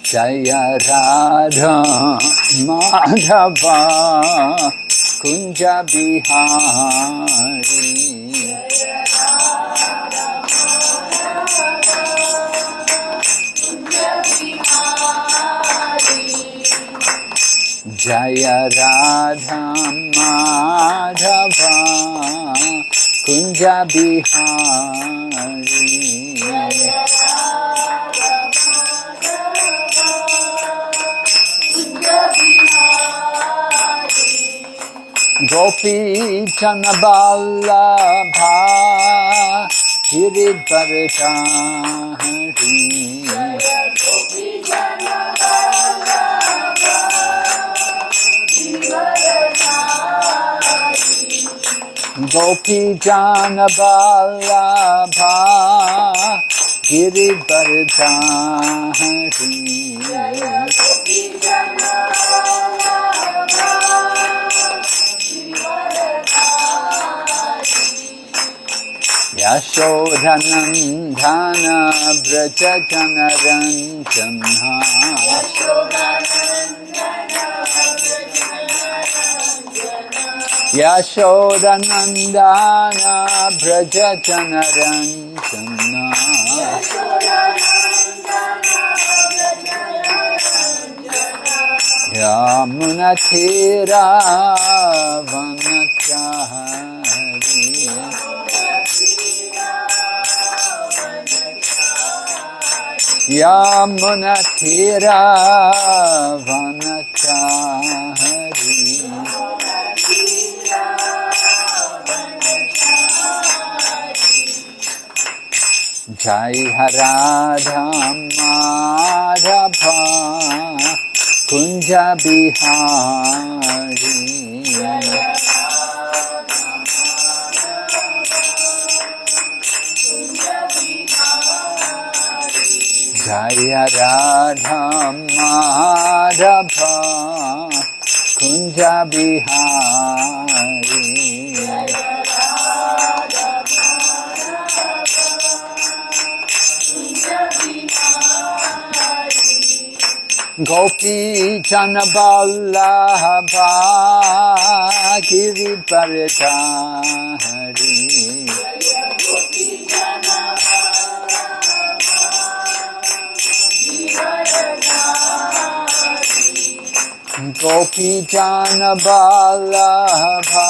Jaya Radha Madhava Kunja Bihari Jaya Radha Madhava Kunja Bihari Gopi Chanaballabha Giridvaradhari Gopi Chanaballabha Giridvaradhari Yashodhanandana Braja Janaranjana Yashodhanandana Braja Janaranjana Yamunatira Vanachari Yamunatira Vanachari Jai Radha Madhava Kunja Bihari Jaya Radha Madhava Kunja Bihari Gopi Chanaballabha Giridvaradhari Gopi Chanaballabha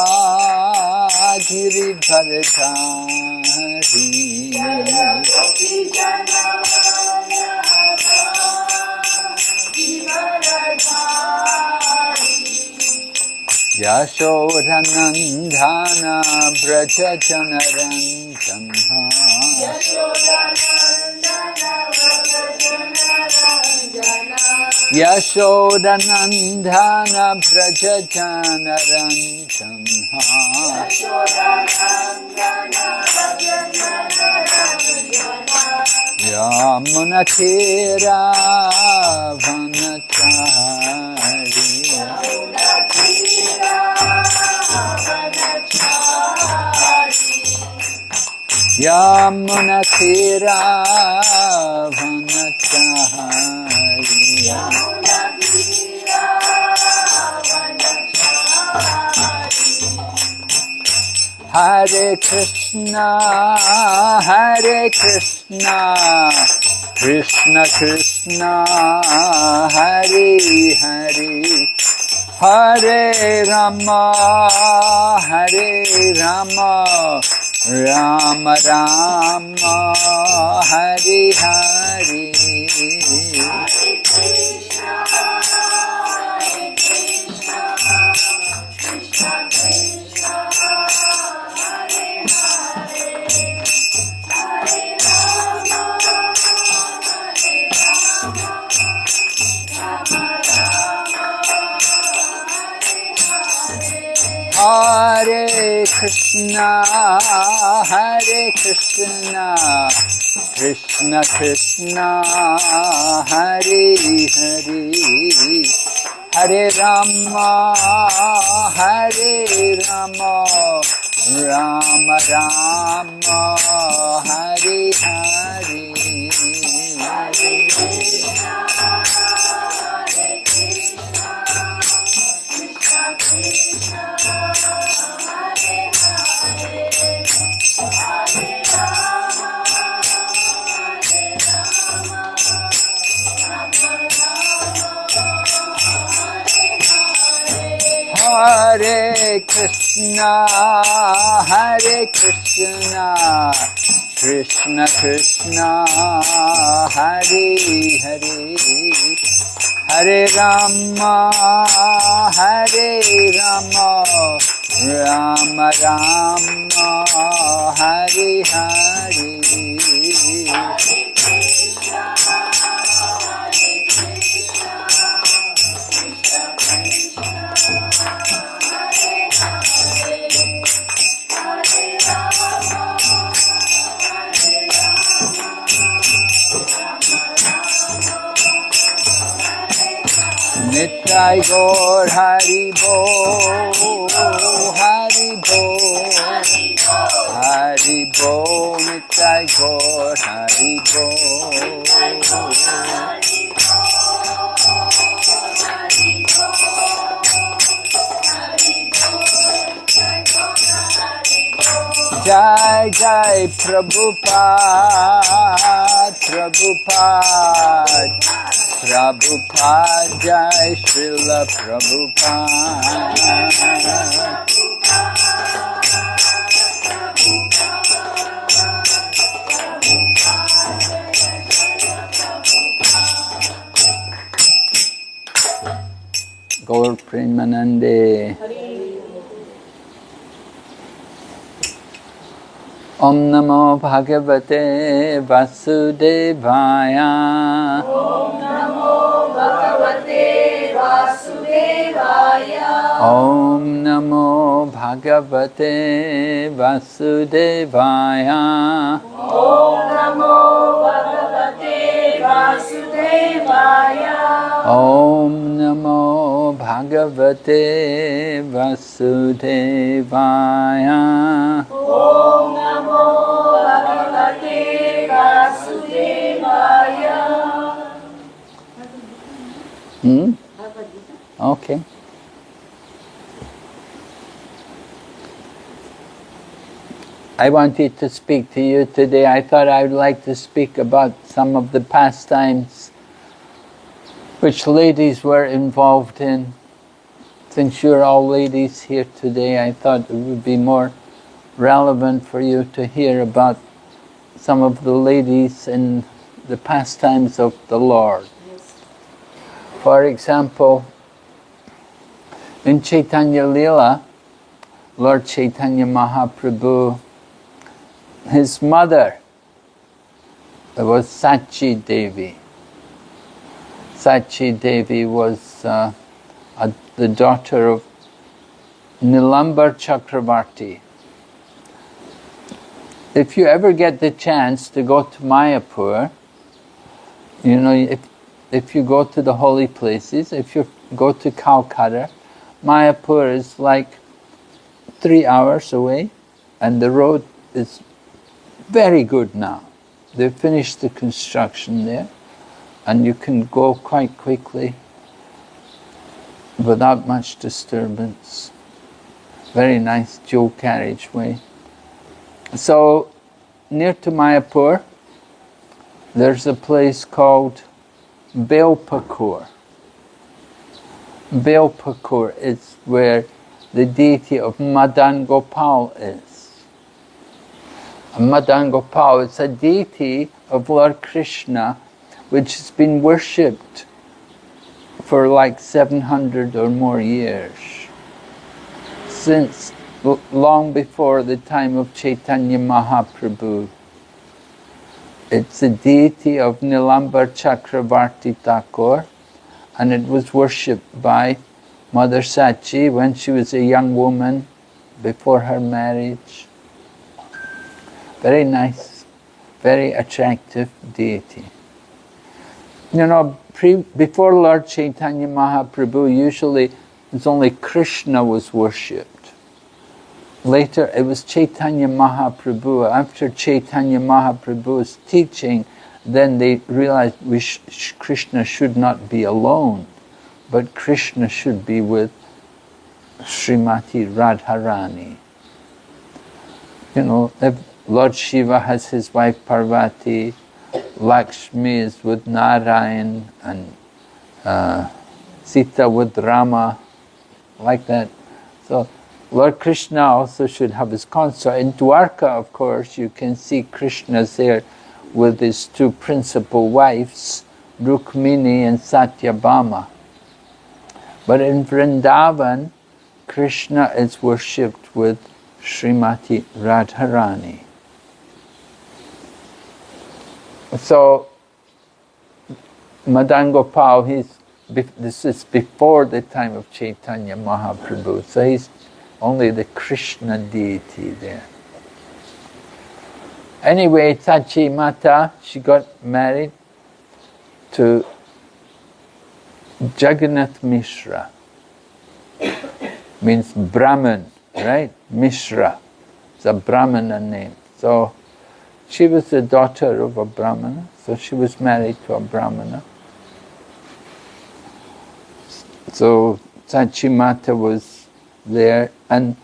Giridvaradhari Yashodhanandana Braja Janaranjana Yashodhanandana Braja Janaranjana Yamunatira Vanachari Yamunatira Vanachari Hare Krishna Krishna Krishna Hare Hare Hare Rama Rama Rama Hare Hare Hare Krishna Krishna Krishna Hare Hare Hare Rama Rama Rama Hare Hare Hare Krishna, Hare Krishna, Krishna Krishna, Hare Hare, Hare Rama, Hare Rama, Rama Rama, Hare Hare. Nitai Gaur Hari Bo, Hari Bo, Hari Bo, Nitai Gaur Hari Bo. Jai Jai Prabhupada, Prabhupada, Prabhupada, Jai Srila Prabhupada. Gaur Premanande. Om Namo Bhagavate Vasudevaya. Om Namo Bhagavate Vasudevaya. Om Namo Bhagavate Vasudevaya. Om Namo Bhagavate Vasudevaya. Om Namo Bhagavate Vasudevaya. Om Namo Bhagavate Vasudevaya. Okay. I wanted to speak to you today. I thought I would like to speak about some of the pastimes which ladies were involved in. Since you're all ladies here today, I thought it would be more relevant for you to hear about some of the ladies in the pastimes of the Lord. Yes. For example, in Chaitanya Lila, Lord Chaitanya Mahaprabhu, his mother was Sachi Devi. Sachi Devi was the daughter of Nilambar Chakravarti. If you ever get the chance to go to Mayapur, you know, if you go to the holy places, if you go to Calcutta, Mayapur is like 3 hours away, and the road is very good now. They've finished the construction there, and you can go quite quickly without much disturbance. Very nice dual carriageway. So, near to Mayapur, there's a place called Belpakur. Belpakur is where the deity of Madan Gopal is. Madan Gopal is a deity of Lord Krishna which has been worshipped for like 700 or more years, since long before the time of Chaitanya Mahaprabhu. It's a deity of Nilambar Chakravarti Thakur, and it was worshipped by Mother Sachi when she was a young woman before her marriage. Very nice, very attractive deity. You know, before Lord Chaitanya Mahaprabhu, usually it was only Krishna was worshipped. Later it was Chaitanya Mahaprabhu. After Chaitanya Mahaprabhu's teaching, Then they realized Krishna should not be alone, but Krishna should be with Srimati Radharani. You know, if Lord Shiva has his wife Parvati, Lakshmi is with Narayan, and Sita with Rama, like that. So Lord Krishna also should have his consort. In Dwarka, of course, you can see Krishna there with his two principal wives, Rukmini and Satyabhama. But in Vrindavan, Krishna is worshipped with Srimati Radharani. So Madan Gopal, this is before the time of Chaitanya Mahaprabhu, so he's only the Krishna deity there. Anyway, Sachi Mata, she got married to Jagannath Mishra. Means Brahman, right? Mishra. It's a Brahmana name. So she was the daughter of a Brahmana, so she was married to a Brahmana. So Sachi Mata was there, and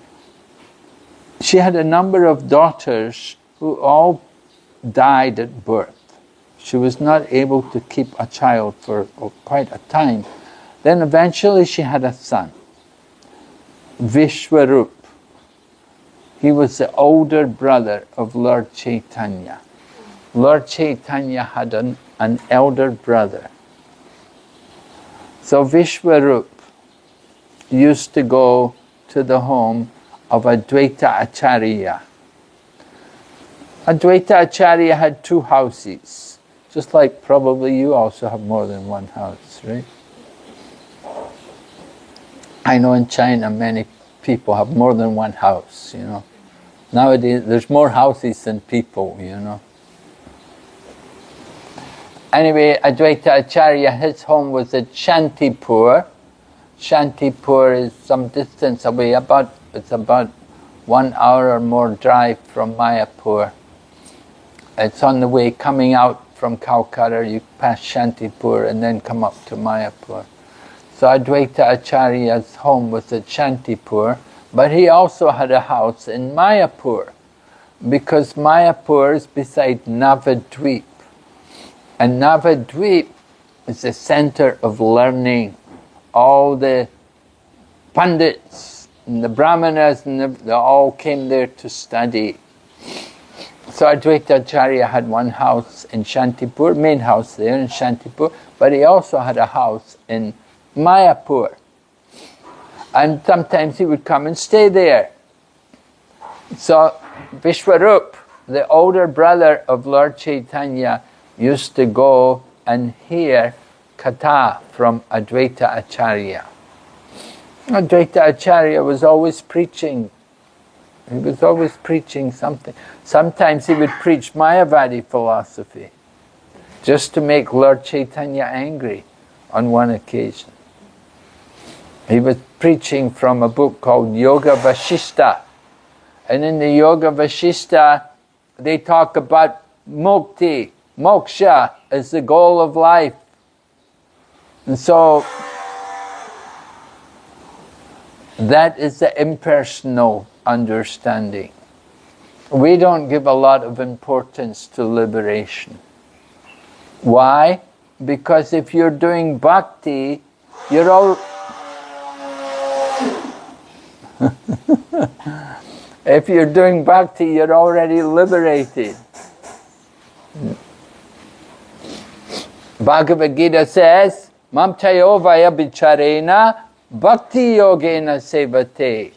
she had a number of daughters who all died at birth. She was not able to keep a child for quite a time. Then eventually she had a son, Vishwarup. He was the older brother of Lord Chaitanya. Lord Chaitanya had an elder brother. So Vishwarup used to go to the home of Advaita Acharya. Advaita Acharya had two houses, just like probably you also have more than one house, right? I know in China many people have more than one house, you know. Nowadays there's more houses than people, you know. Anyway, Advaita Acharya, his home was at Shantipur. Shantipur is some distance away, it's about 1 hour or more drive from Mayapur. It's on the way coming out from Calcutta, you pass Shantipur and then come up to Mayapur. So Advaita Acharya's home was at Shantipur, but he also had a house in Mayapur, because Mayapur is beside Navadvip. And Navadvip is the center of learning. All the Pandits and the Brahmanas, they all came there to study. So Advaita Acharya had one house in Shantipur, main house there in Shantipur, but he also had a house in Mayapur. And sometimes he would come and stay there. So Vishwarup, the older brother of Lord Chaitanya, used to go and hear Katha from Advaita Acharya. Advaita Acharya was always preaching. He was always preaching something. Sometimes he would preach Mayavadi philosophy, just to make Lord Chaitanya angry on one occasion. He was preaching from a book called Yoga Vasishta. And in the Yoga Vasishta, they talk about mukti, moksha as the goal of life. And so, that is the impersonal understanding. We don't give a lot of importance to liberation. Why? Because if you're doing bhakti, you're all... if you're doing bhakti, you're already liberated. Bhagavad Gita says, Mam chayo vaya bicharena bhakti yogena sevate.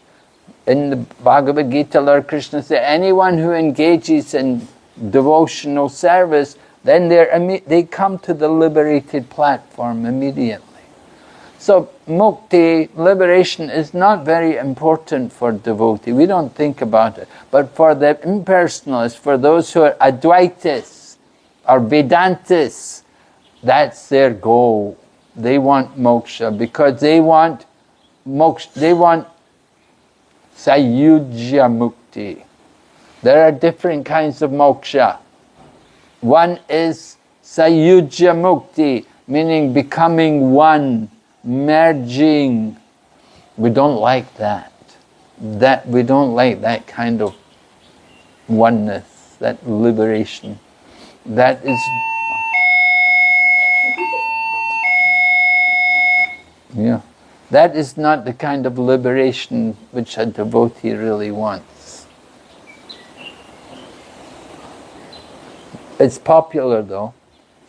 In the Bhagavad Gita, Lord Krishna said, anyone who engages in devotional service, then they come to the liberated platform immediately. So mukti, liberation, is not very important for devotee. We don't think about it. But for the impersonalists, for those who are Advaitis or Vedantists, that's their goal. They want moksha because they want moksha. They want sayujya mukti. There are different kinds of moksha. One is Sayujya Mukti, meaning becoming one, merging. We don't like that. We don't like that kind of oneness, that liberation. That is, yeah, that is not the kind of liberation which a devotee really wants. It's popular though.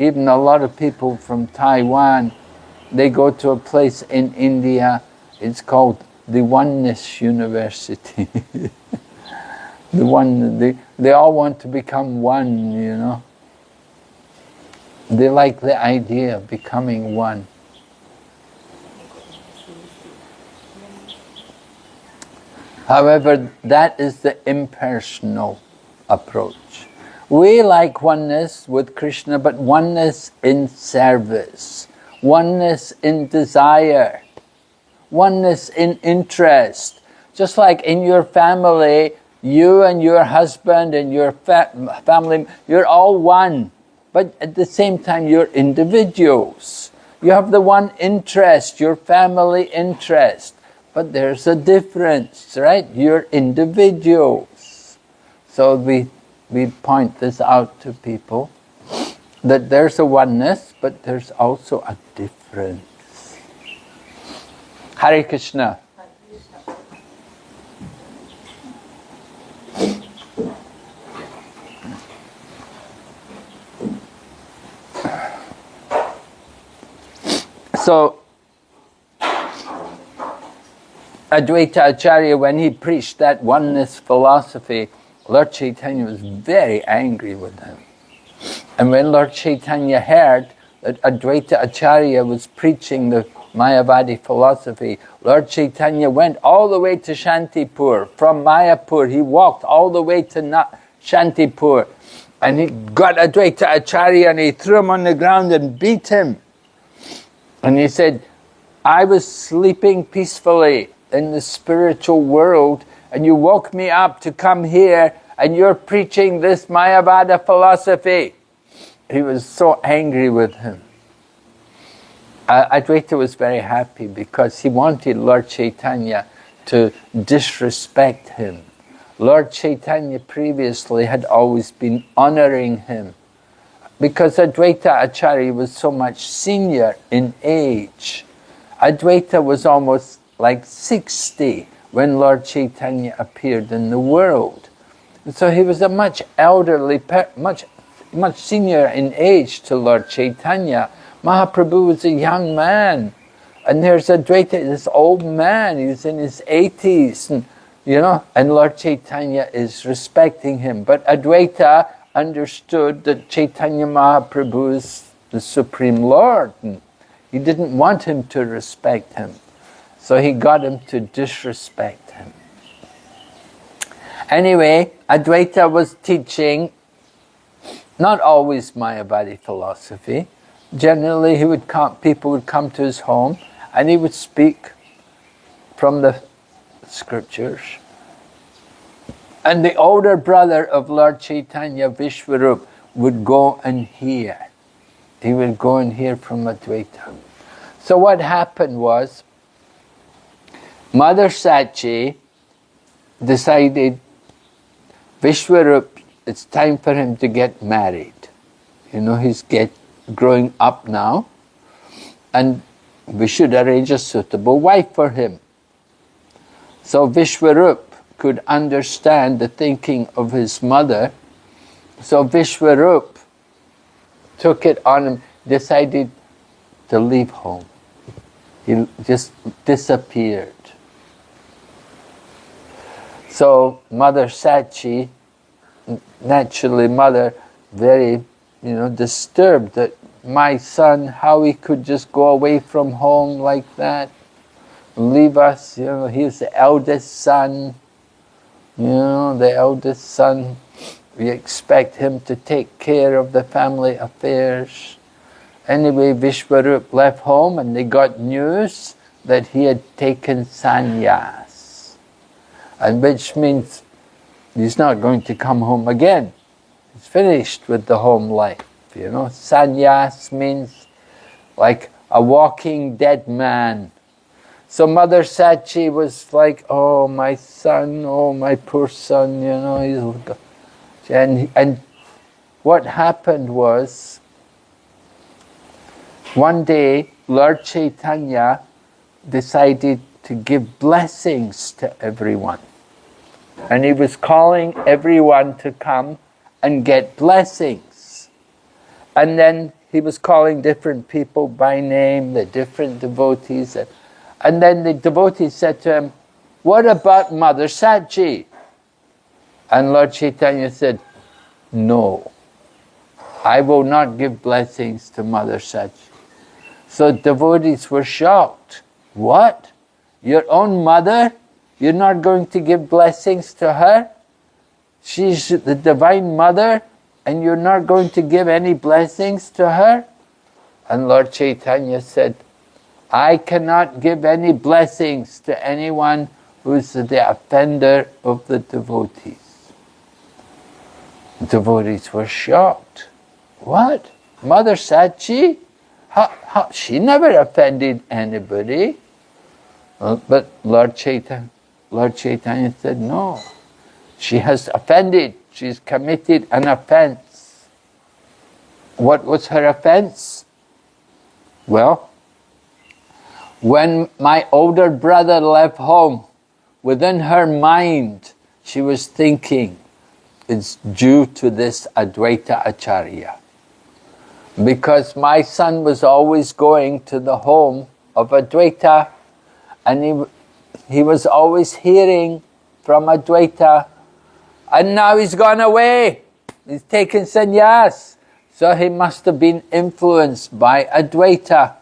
Even a lot of people from Taiwan, they go to a place in India, it's called the Oneness University. They all want to become one, you know. They like the idea of becoming one. However, that is the impersonal approach. We like oneness with Krishna, but oneness in service, oneness in desire, oneness in interest. Just like in your family, you and your husband and your family, you're all one, but at the same time you're individuals. You have the one interest, your family interest, but there's a difference, right? You're individuals. So we point this out to people, that there's a oneness, but there's also a difference. Hare Krishna. So, Advaita Acharya, when he preached that oneness philosophy, Lord Chaitanya was very angry with him. And when Lord Chaitanya heard that Advaita Acharya was preaching the Mayavadi philosophy, Lord Chaitanya went all the way to Shantipur. From Mayapur, he walked all the way to Shantipur. And he got Advaita Acharya and he threw him on the ground and beat him. And he said, I was sleeping peacefully in the spiritual world, and you woke me up to come here, and you're preaching this Mayavada philosophy. He was so angry with him. Advaita was very happy because he wanted Lord Chaitanya to disrespect him. Lord Chaitanya previously had always been honoring him because Advaita Acharya was so much senior in age. Advaita was almost like 60 when Lord Chaitanya appeared in the world. And so he was a much elderly, much senior in age to Lord Chaitanya. Mahaprabhu was a young man. And there's Advaita, this old man, he's in his 80s. And, you know, and Lord Chaitanya is respecting him. But Advaita understood that Chaitanya Mahaprabhu is the Supreme Lord. And he didn't want him to respect him. So he got him to disrespect him. Anyway, Advaita was teaching not always Mayavadi philosophy. Generally, people would come to his home and he would speak from the scriptures. And the older brother of Lord Chaitanya, Vishwarup, would go and hear. He would go and hear from Advaita. So what happened was, Mother Sachi decided, Vishwarup, it's time for him to get married. You know, he's growing up now, and we should arrange a suitable wife for him. So Vishwarup could understand the thinking of his mother. So Vishwarup took it on him, decided to leave home. He just disappeared. So Mother Sachi, naturally mother, very, disturbed that my son, how he could just go away from home like that, leave us, he's the eldest son, the eldest son, we expect him to take care of the family affairs. Anyway, Vishwarup left home and they got news that he had taken sannyas, and which means he's not going to come home again. He's finished with the home life. You know, sannyas means like a walking dead man. So Mother Sachi was like, oh my son, oh my poor son, you know. And what happened was, one day Lord Chaitanya decided to give blessings to everyone. And he was calling everyone to come and get blessings. And then he was calling different people by name, the different devotees. And then the devotees said to him, what about Mother Sachi? And Lord Chaitanya said, no, I will not give blessings to Mother Sachi. So devotees were shocked. What? Your own mother? You're not going to give blessings to her? She's the Divine Mother, and you're not going to give any blessings to her? And Lord Chaitanya said, I cannot give any blessings to anyone who's the offender of the devotees. Devotees were shocked. What? Mother Sachi? How? She never offended anybody. But Lord Chaitanya said, no. She has offended. She's committed an offense. What was her offense? Well, when my older brother left home, within her mind, she was thinking, it's due to this Advaita Acharya. Because my son was always going to the home of Advaita, and he was always hearing from Advaita, and now he's gone away. He's taken sannyas. So he must have been influenced by Advaita.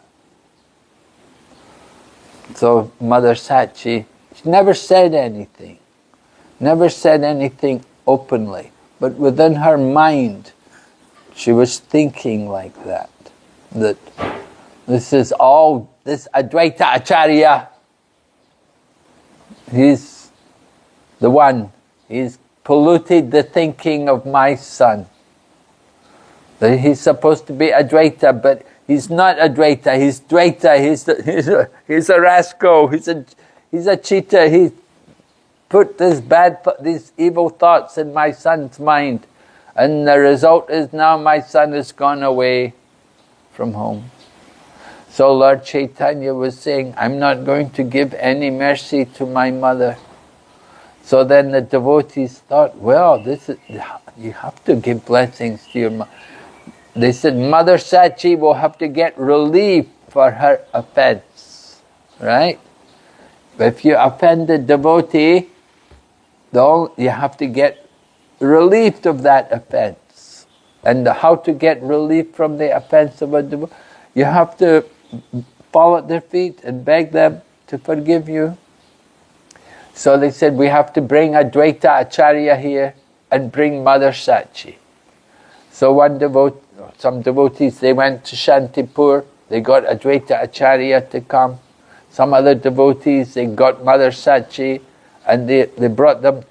So Mother Sachi, she never said anything openly, but within her mind, she was thinking like that this is all, this Advaita Acharya, he's the one, he's polluted the thinking of my son. That he's supposed to be Advaita, but he's not Advaita, he's Dvaita, he's a rascal, he's a cheater, he put these evil thoughts in my son's mind. And the result is now my son has gone away from home. So Lord Chaitanya was saying, I'm not going to give any mercy to my mother. So then the devotees thought, well, you have to give blessings to your mother. They said, Mother Sachi will have to get relief for her offense. Right? If you offend the devotee, you have to get relieved of that offense. And how to get relief from the offense of a devotee? You have to fall at their feet and beg them to forgive you. So they said, we have to bring Advaita Acharya here and bring Mother Sachi. So some devotees, they went to Shantipur, they got Advaita Acharya to come. Some other devotees, they got Mother Sachi, and they brought them.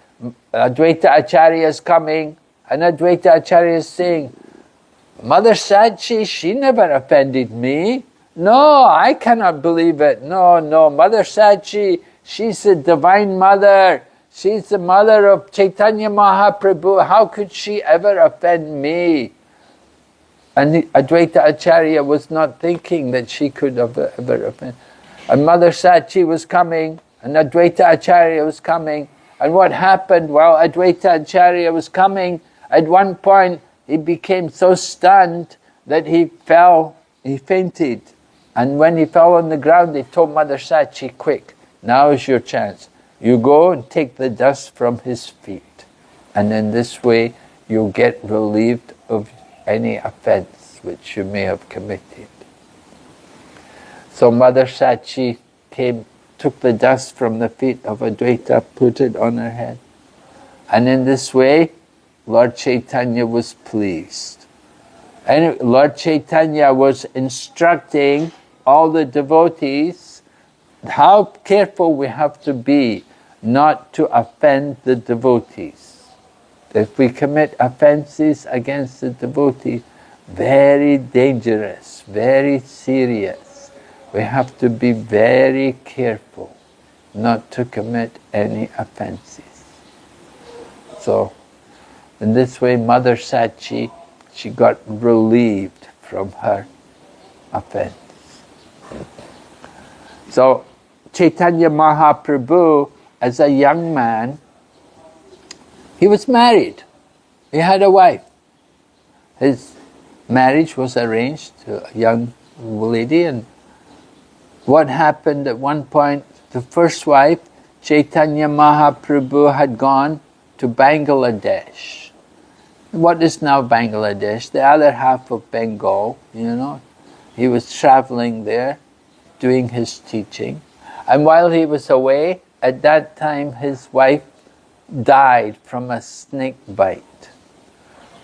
Advaita Acharya is coming, and Advaita Acharya is saying, Mother Sachi, she never offended me. No, I cannot believe it. No, Mother Sachi, she's the Divine Mother. She's the mother of Chaitanya Mahaprabhu. How could she ever offend me? And Advaita Acharya was not thinking that she could ever offend. And Mother Sachi was coming, and Advaita Acharya was coming. And what happened while Advaita Acharya was coming, at one point he became so stunned that he fainted. And when he fell on the ground, they told Mother Sachi, quick, now is your chance. You go and take the dust from his feet. And in this way, you'll get relieved of any offense which you may have committed. So Mother Sachi took the dust from the feet of Advaita, put it on her head. And in this way, Lord Chaitanya was pleased. And Lord Chaitanya was instructing all the devotees how careful we have to be not to offend the devotees. If we commit offenses against the devotee, very dangerous, very serious. We have to be very careful not to commit any offenses. So, in this way, Mother Sachi, she got relieved from her offense. So, Chaitanya Mahaprabhu, as a young man, he was married. He had a wife. His marriage was arranged to a young lady, and what happened at one point, the first wife, Chaitanya Mahaprabhu, had gone to Bangladesh. What is now Bangladesh? The other half of Bengal, He was traveling there, doing his teaching. And while he was away, at that time his wife died from a snake bite.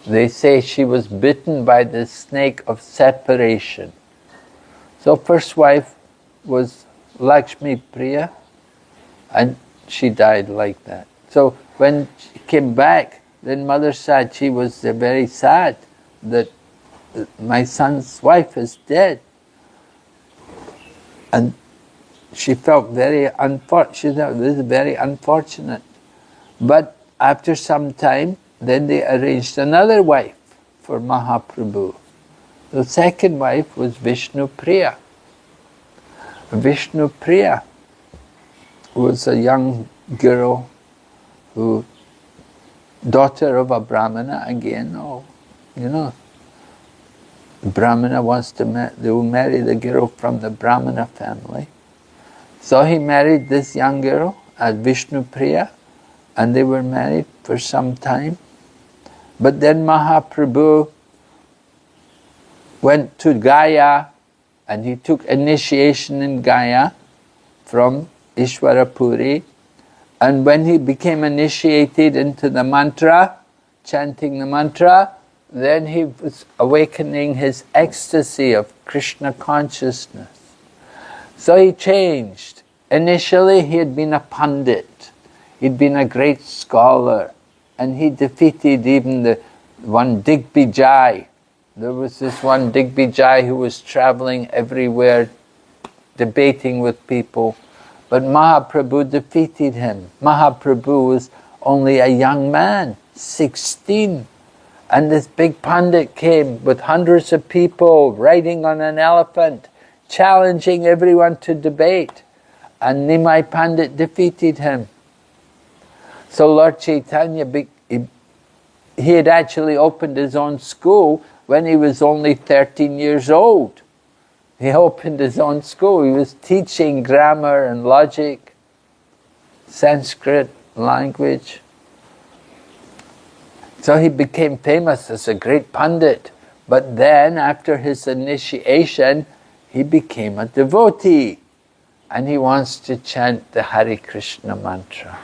They say she was bitten by the snake of separation. So first wife was Lakshmi Priya, and she died like that. So when she came back, then Mother Sachi was very sad that my son's wife is dead. And she felt very unfortunate. She thought, this is very unfortunate. But after some time, then they arranged another wife for Mahaprabhu. The second wife was Vishnu Priya. Vishnu Priya was a young girl who, daughter of a Brahmana, again, Brahmana wants to they will marry the girl from the Brahmana family. So he married this young girl as Vishnu Priya, and they were married for some time. But then Mahaprabhu went to Gaya, and he took initiation in Gaya from Ishwarapuri. And when he became initiated into the mantra, chanting the mantra, then he was awakening his ecstasy of Krishna consciousness. So he changed. Initially he had been a pandit. He'd been a great scholar. And he defeated even the one Digbijay. There was this one Digbijay who was traveling everywhere, debating with people. But Mahaprabhu defeated him. Mahaprabhu was only a young man, 16. And this big pandit came with hundreds of people riding on an elephant, challenging everyone to debate. And Nimai Pandit defeated him. So Lord Chaitanya, he had actually opened his own school when he was only 13 years old. He opened his own school. He was teaching grammar and logic, Sanskrit language. So he became famous as a great pandit. But then, after his initiation, he became a devotee. And he wants to chant the Hare Krishna mantra.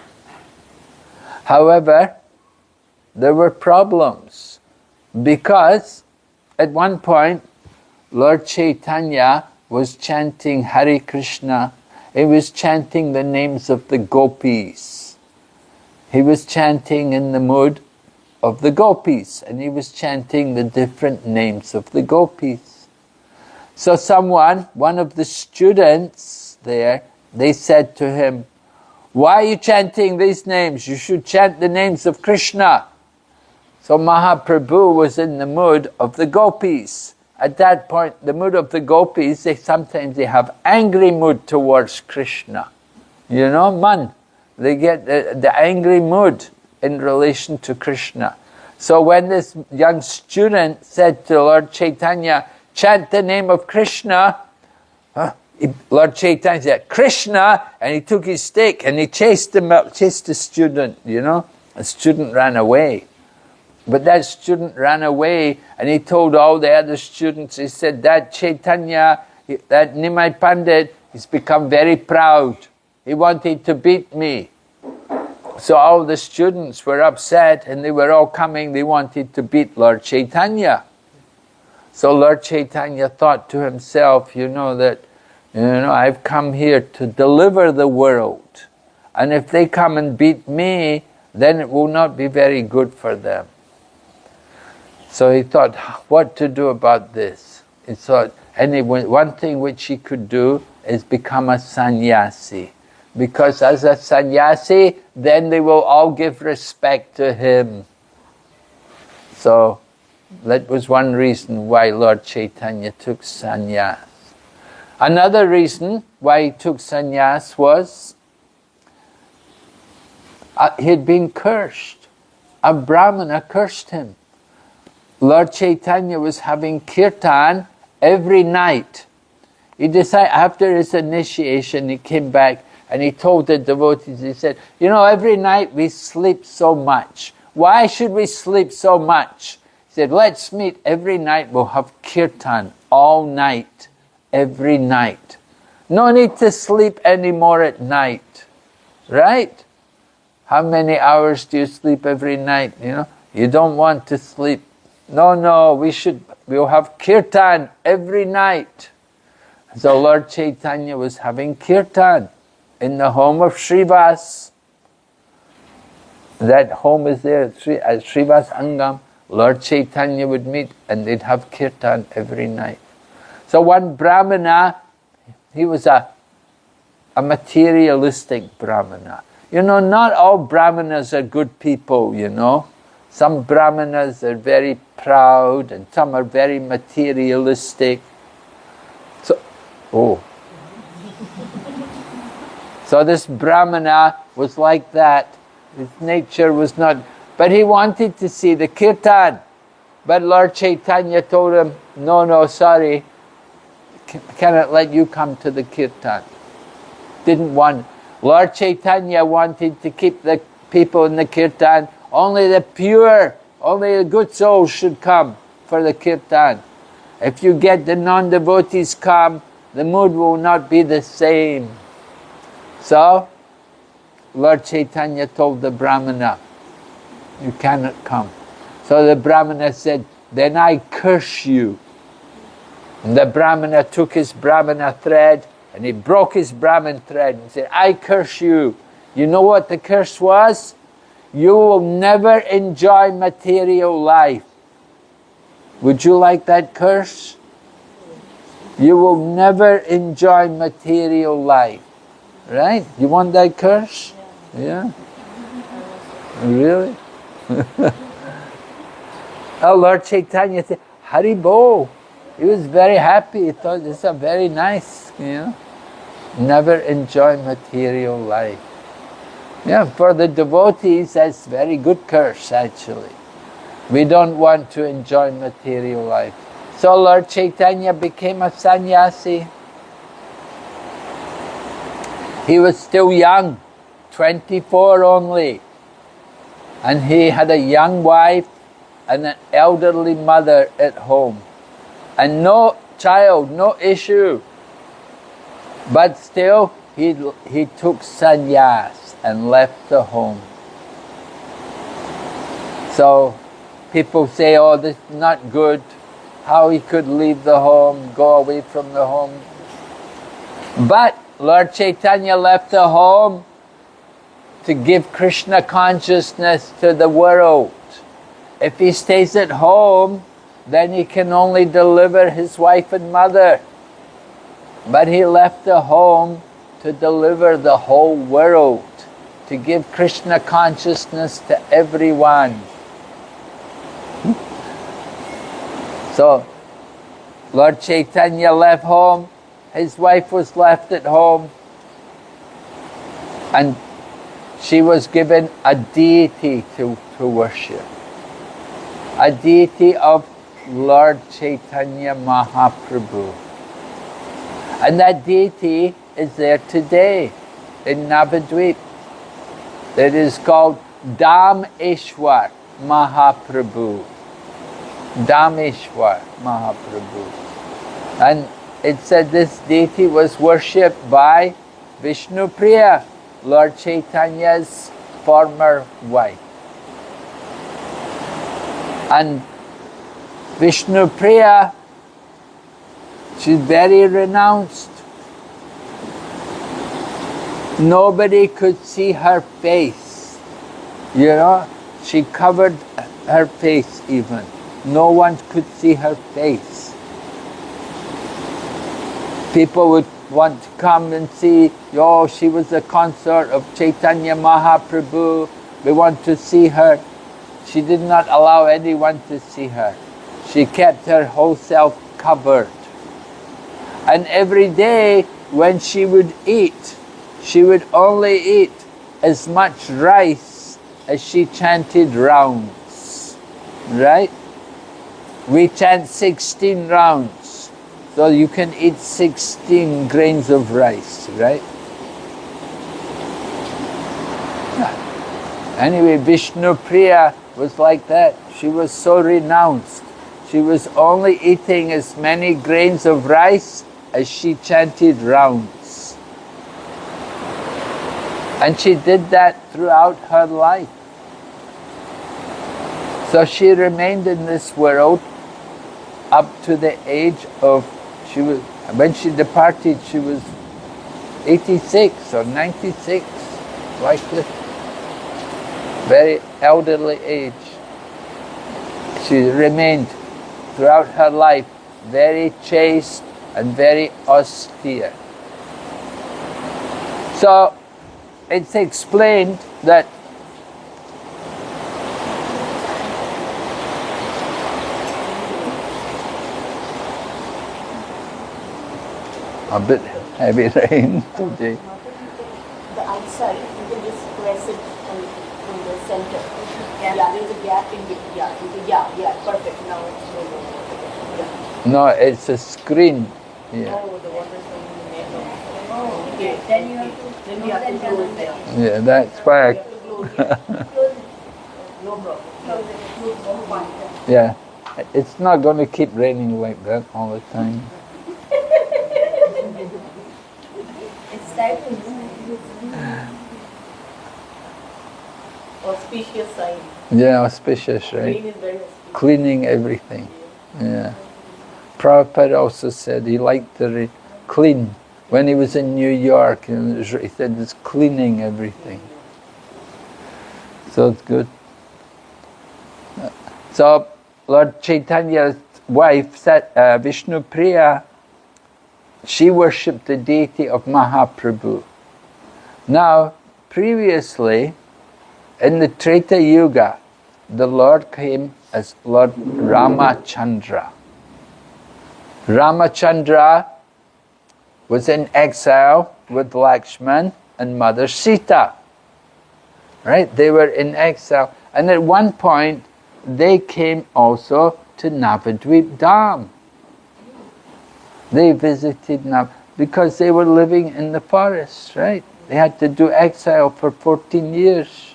However, there were problems. Because at one point, Lord Chaitanya was chanting Hare Krishna. He was chanting the names of the gopis. He was chanting in the mood of the gopis, and he was chanting the different names of the gopis. So one of the students there, they said to him, "Why are you chanting these names? You should chant the names of Krishna." So Mahaprabhu was in the mood of the gopis. At that point, the mood of the gopis, sometimes they have angry mood towards Krishna. They get the angry mood in relation to Krishna. So when this young student said to Lord Chaitanya, "Chant the name of Krishna," Lord Chaitanya said, "Krishna," and he took his stick and he chased the student, The student ran away. But that student ran away, and he told all the other students, he said, "That Chaitanya, that Nimai Pandit, he's become very proud. He wanted to beat me." So all the students were upset, and they were all coming, they wanted to beat Lord Chaitanya. So Lord Chaitanya thought to himself, that, I've come here to deliver the world. And if they come and beat me, then it will not be very good for them. So he thought what to do about this. He thought, anyway, one thing which he could do is become a sannyasi. Because as a sannyasi, then they will all give respect to him. So that was one reason why Lord Chaitanya took sannyas. Another reason why he took sannyas was he had been cursed. A Brahmana cursed him. Lord Chaitanya was having kirtan every night. He decided, after his initiation, he came back and he told the devotees, he said, you know, every night we sleep so much. Why should we sleep so much? He said, let's meet every night, we'll have kirtan all night, every night. No need to sleep anymore at night, right? How many hours do you sleep every night? You know, you don't want to sleep. No, we'll have kirtan every night. So Lord Chaitanya was having kirtan in the home of Srivas. That home is there at Srivas Angam. Lord Chaitanya would meet and they'd have kirtan every night. So one Brahmana, he was a materialistic Brahmana. You know, not all Brahmanas are good people, you know. Some Brahmanas are very proud and some are very materialistic. So this Brahmana was like that. His nature was not, but he wanted to see the kirtan. But Lord Chaitanya told him, no, sorry, cannot let you come to the kirtan. Didn't want. Lord Chaitanya wanted to keep the people in the kirtan. Only the pure, only the good souls should come for the kirtan. If you get the non-devotees come, the mood will not be the same. So, Lord Chaitanya told the Brahmana, you cannot come. So the Brahmana said, then I curse you. And the Brahmana took his Brahmana thread and he broke his Brahman thread and said, I curse you. You know what the curse was? You will never enjoy material life. Would you like that curse? You will never enjoy material life. Right? You want that curse? Yeah? Really? Oh, Lord Chaitanya said, Haribo. He was very happy. He thought this is very nice, you know. Never enjoy material life. Yeah, for the devotees, that's very good curse, actually. We don't want to enjoy material life. So Lord Chaitanya became a sannyasi. He was still young, 24 only. And he had a young wife and an elderly mother at home. And no child, no issue. But still, he took sannyas and left the home. So people say, oh, this is not good. How he could leave the home, go away from the home. But Lord Chaitanya left the home to give Krishna consciousness to the world. If he stays at home, then he can only deliver his wife and mother. But he left the home to deliver the whole world, to give Krishna consciousness to everyone. So, Lord Chaitanya left home, his wife was left at home, and she was given a deity to worship. A deity of Lord Chaitanya Mahaprabhu. And that deity is there today in Navadvip. It is called Dhameshwar Mahaprabhu. Dhameshwar Mahaprabhu. And it said this deity was worshipped by Vishnupriya, Lord Chaitanya's former wife. And Vishnupriya, she's very renounced. Nobody could see her face. You know, she covered her face even. no one could see her face. People would want to come and see, oh, she was the consort of Chaitanya Mahaprabhu, we want to see her. She did not allow anyone to see her. She kept her whole self covered. And every day when she would eat, she would only eat as much rice as she chanted rounds. Right? We chant 16 rounds. So you can eat 16 grains of rice, right? Anyway, Vishnu Priya was like that. She was so renounced. She was only eating as many grains of rice as she chanted rounds. And she did that throughout her life. So she remained in this world up to the age of, when she departed, she was 86 or 96, like this. Very elderly age. She remained throughout her life very chaste and very austere. So it's explained that a bit heavy rain today. The outside, you can just press it in the center. Yeah, there's a gap in it. Yeah, perfect. Now it's no more. Yeah. No, it's a screen. Yeah. Oh, the water's coming in there. Oh, okay. Then you have to close there. Yeah, that's why You have to close it. No problem. Close it. yeah. It's not going to keep raining like that all the time. It's time to auspicious sign. Yeah, auspicious, right? Rain is very auspicious. Cleaning everything. Yeah. Prabhupada also said he liked to clean. When he was in New York, he said it's cleaning everything. So it's good. So Lord Chaitanya's wife, Vishnu Priya, she worshipped the deity of Mahaprabhu. Now, previously, in the Treta Yuga, the Lord came as Lord Ramachandra. Ramachandra was in exile with Lakshman and Mother Sita. Right? They were in exile. And at one point, they came also to Navadvip Dham. They visited because they were living in the forest, right? They had to do exile for 14 years.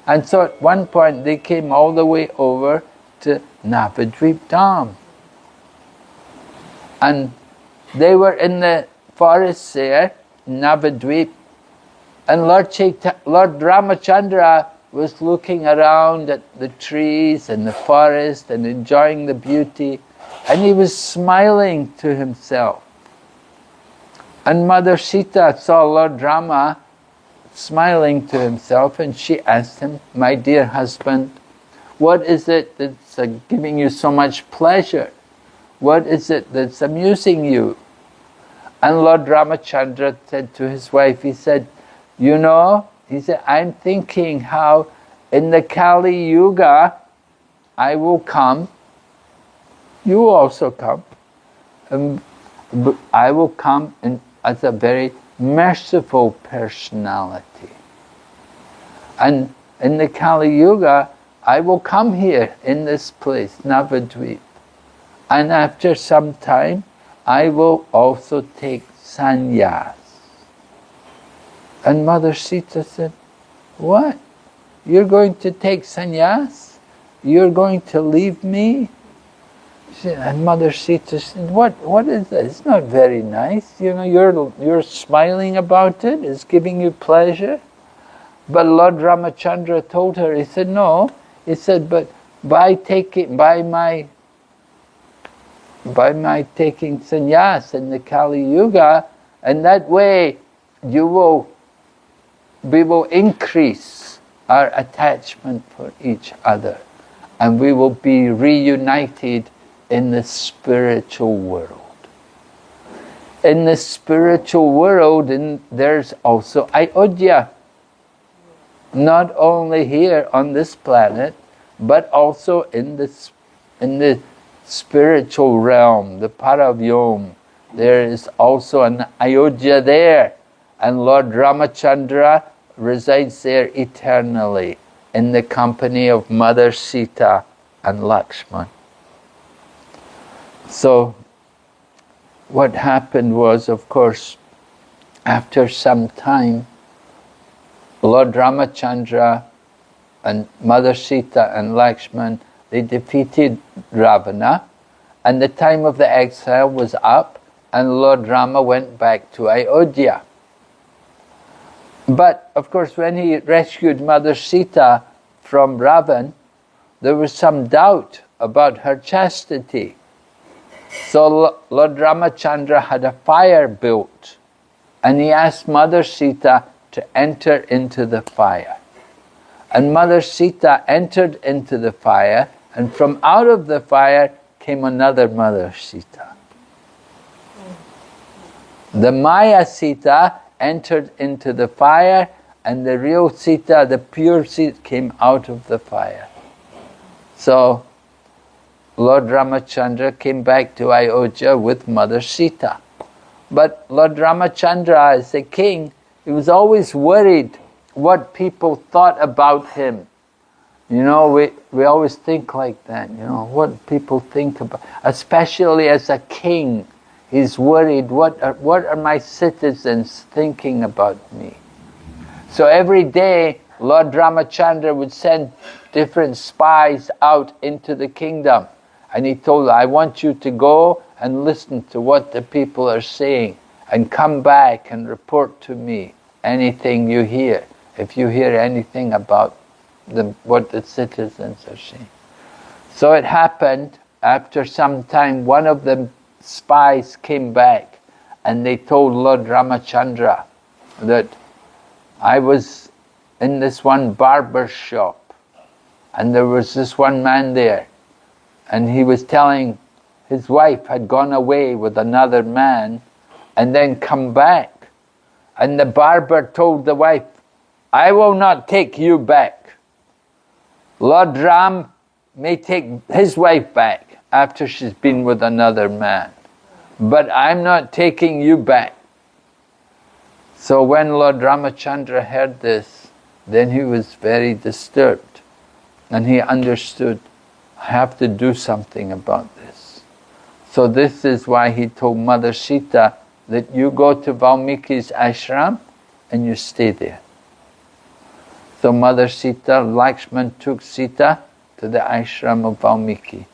And so at one point they came all the way over to Navadvip Dham. And they were in the forest there, Navadvip. And Lord Ramachandra was looking around at the trees and the forest and enjoying the beauty. And he was smiling to himself. And Mother Sita saw Lord Rama smiling to himself, and she asked him, "My dear husband, what is it that's giving you so much pleasure? What is it that's amusing you?" And Lord Ramachandra said to his wife, he said, I'm thinking how in the Kali Yuga I will come, you will also come, I will come as a very merciful personality. And in the Kali Yuga, I will come here in this place, Navadvip. And after some time, I will also take sannyas. And Mother Sita said, "What? You're going to take sannyas? You're going to leave me?" And Mother Sita said, what is that? It's not very nice. You're smiling about it. It's giving you pleasure. But Lord Ramachandra told her, he said, no. He said, but by my taking sannyas in the Kali Yuga, and that way we will increase our attachment for each other. and we will be reunited in the spiritual world. In the spiritual world, there's also Ayodhya. Not only here on this planet, but also in the spiritual realm, the Paravyom. There is also an Ayodhya there, and Lord Ramachandra resides there eternally in the company of Mother Sita and Lakshman. So what happened was, of course, after some time, Lord Ramachandra and Mother Sita and Lakshman, they defeated Ravana, and the time of the exile was up, and Lord Rama went back to Ayodhya. But, of course, when he rescued Mother Sita from Ravan, there was some doubt about her chastity. So Lord Ramachandra had a fire built, and he asked Mother Sita to enter into the fire. And Mother Sita entered into the fire, and from out of the fire came another Mother Sita. The Maya Sita entered into the fire, and the real Sita, the pure Sita, came out of the fire. So Lord Ramachandra came back to Ayodhya with Mother Sita. But Lord Ramachandra, as the king, he was always worried what people thought about him. You know, we always think like that, you know, what people think about, especially as a king. He's worried, what are my citizens thinking about me? So every day, Lord Ramachandra would send different spies out into the kingdom. And he told her, I want you to go and listen to what the people are saying, and come back and report to me anything you hear, if you hear anything about what the citizens are saying. So it happened, after some time, one of the spies came back, and they told Lord Ramachandra that I was in this one barber shop, and there was this one man there, and he was telling his wife had gone away with another man and then come back. And the barber told the wife, I will not take you back. Lord Ram may take his wife back after she's been with another man, but I'm not taking you back. So when Lord Ramachandra heard this, then he was very disturbed, and he understood, I have to do something about this. So this is why he told Mother Sita that you go to Valmiki's ashram and you stay there. So Mother Sita, Lakshman took Sita to the ashram of Valmiki.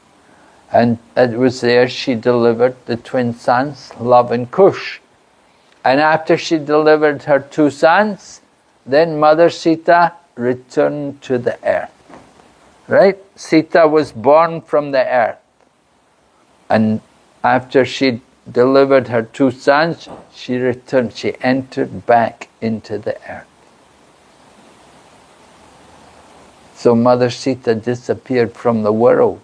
And it was there she delivered the twin sons, Lava and Kush. And after she delivered her two sons, then Mother Sita returned to the earth. Right? Sita was born from the earth. And after she delivered her two sons, she returned, she entered back into the earth. So Mother Sita disappeared from the world.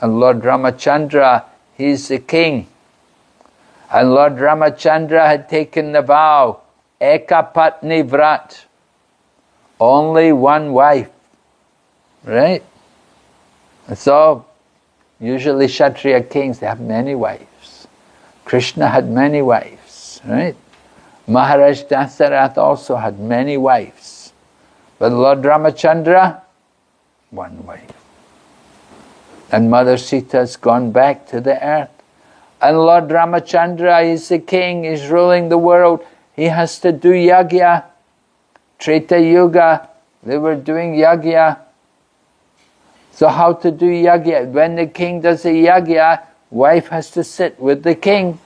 And Lord Ramachandra, he's the king. And Lord Ramachandra had taken the vow, Ekapatni Vrat, only one wife. Right? So, usually Kshatriya kings, they have many wives. Krishna had many wives, right? Maharaj Dasarath also had many wives. But Lord Ramachandra, one wife. And Mother Sita has gone back to the earth. And Lord Ramachandra is the king, he's ruling the world. He has to do yagya. Treta Yuga, they were doing yagya. So how to do yagya? When the king does a yagya, wife has to sit with the king.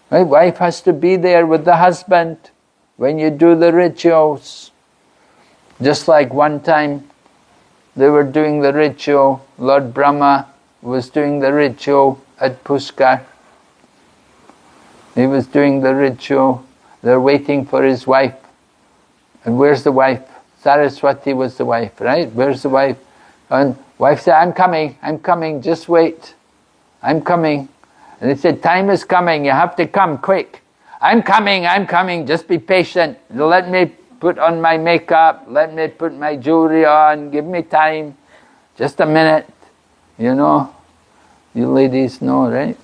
Right? Wife has to be there with the husband when you do the rituals. Just like one time they were doing the ritual, Lord Brahma was doing the ritual at Pushkar. He was doing the ritual, they're waiting for his wife. And where's the wife? Saraswati was the wife, right? Where's the wife? And Wife said, I'm coming, just wait. I'm coming. And they said, time is coming, you have to come quick. I'm coming, just be patient. Let me put on my makeup, let me put my jewelry on, give me time. Just a minute, you know. You ladies know, right?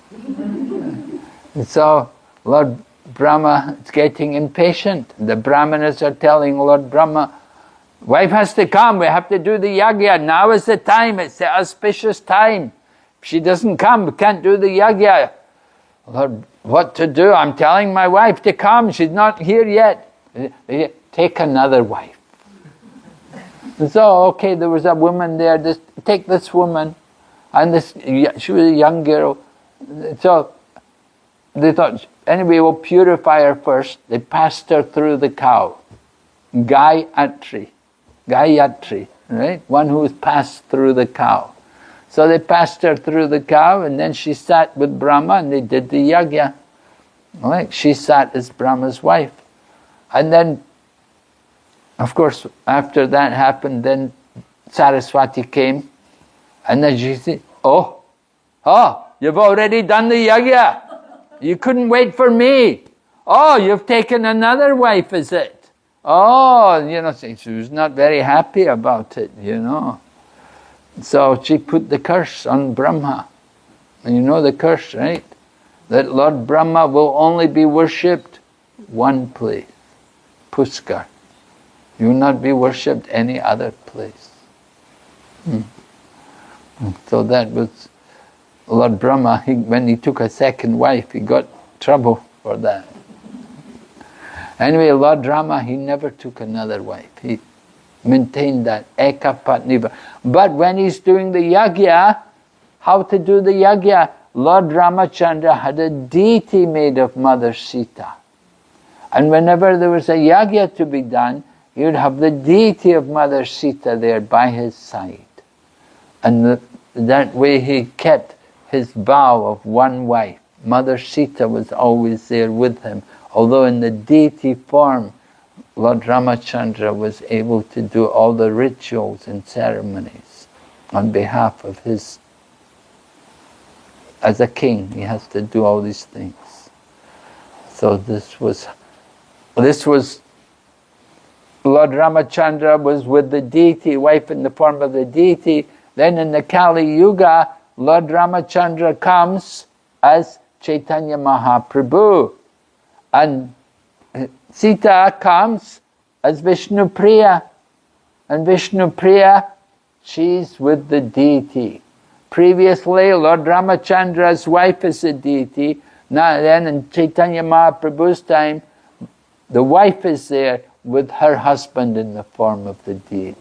And so Lord Brahma is getting impatient. The Brahmanas are telling Lord Brahma, wife has to come, we have to do the yagya. Now is the time, it's the auspicious time. If she doesn't come, we can't do the yagya. Lord, what to do? I'm telling my wife to come, she's not here yet. Take another wife. And so, okay, there was a woman there, take this woman. And she was a young girl. So they thought, anyway, we'll purify her first. They passed her through the cow. Gayatri, right? One who was passed through the cow. So they passed her through the cow, and then she sat with Brahma, and they did the yagya. Right? She sat as Brahma's wife. And then, of course, after that happened, then Saraswati came, and then she said, oh, you've already done the yagya. You couldn't wait for me. Oh, you've taken another wife, is it? Oh, you know, she was not very happy about it, you know. So she put the curse on Brahma. And you know the curse, right? That Lord Brahma will only be worshipped one place, Puskar. You will not be worshipped any other place. So that was Lord Brahma. When he took a second wife, he got trouble for that. Anyway, Lord Rama, he never took another wife. He maintained that ekapatniva. But when he's doing the yagya, how to do the yagya? Lord Ramachandra had a deity made of Mother Sita. And whenever there was a yagya to be done, he would have the deity of Mother Sita there by his side. And that way he kept his vow of one wife. Mother Sita was always there with him. Although in the deity form, Lord Ramachandra was able to do all the rituals and ceremonies on behalf of his, as a king, he has to do all these things. So this was Lord Ramachandra was with the deity, wife in the form of the deity. Then in the Kali Yuga, Lord Ramachandra comes as Chaitanya Mahaprabhu. And Sita comes as Vishnu Priya. And Vishnu Priya, she's with the deity. Previously, Lord Ramachandra's wife is a deity. Now then, in Chaitanya Mahaprabhu's time, the wife is there with her husband in the form of the deity.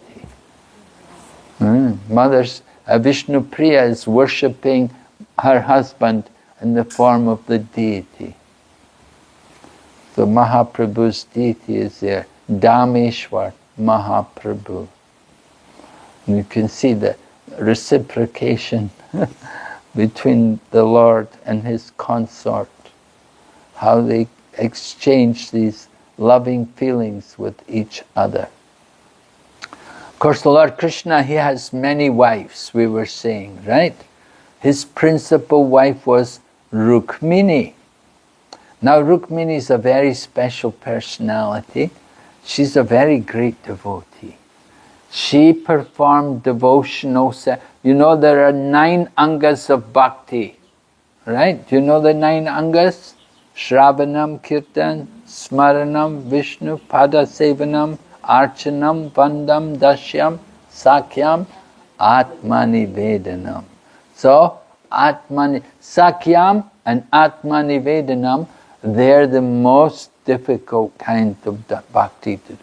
Mother's Vishnu Priya is worshipping her husband in the form of the deity. So Mahaprabhu's deity is there, Dameshwar Mahaprabhu. And you can see the reciprocation between the Lord and his consort, how they exchange these loving feelings with each other. Of course, the Lord Krishna, he has many wives, we were saying, right? His principal wife was Rukmini. Now Rukmini is a very special personality. She's a very great devotee. She performed devotional, you know there are 9 angas of bhakti, right? Do you know the 9 angas? Shravanam, Kirtan, Smaranam, Vishnu, Pada Sevanam, Archanam, Vandam, Dashyam, Sakyam, Atmanivedanam. So, Sakyam and Atmanivedanam, they're the most difficult kind of bhakti to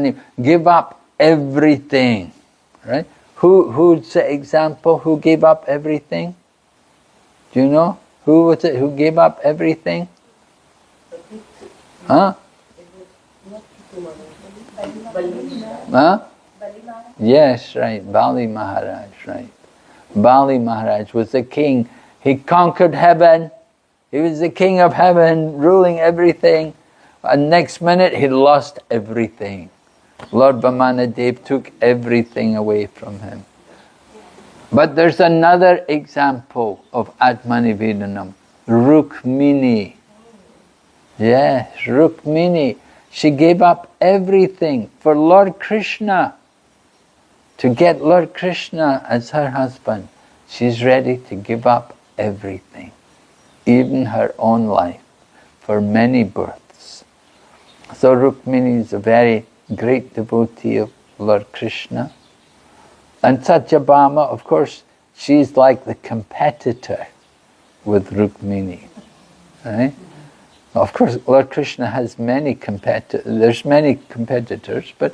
do. Give up everything, right? Who's the example who gave up everything? Do you know? Who was it who gave up everything? Huh? Huh? Yes, right. Bali Maharaj, right. Bali Maharaj was the king. He conquered heaven. He was the king of heaven, ruling everything. And next minute, he lost everything. Lord Vamanadev took everything away from him. But there's another example of Atmanivedanam. Rukmini. Yes, Rukmini. She gave up everything for Lord Krishna. To get Lord Krishna as her husband, she's ready to give up everything, even her own life, for many births. So Rukmini is a very great devotee of Lord Krishna. And Satyabhama, of course, she's like the competitor with Rukmini. Right? Of course, Lord Krishna has many there's many competitors, but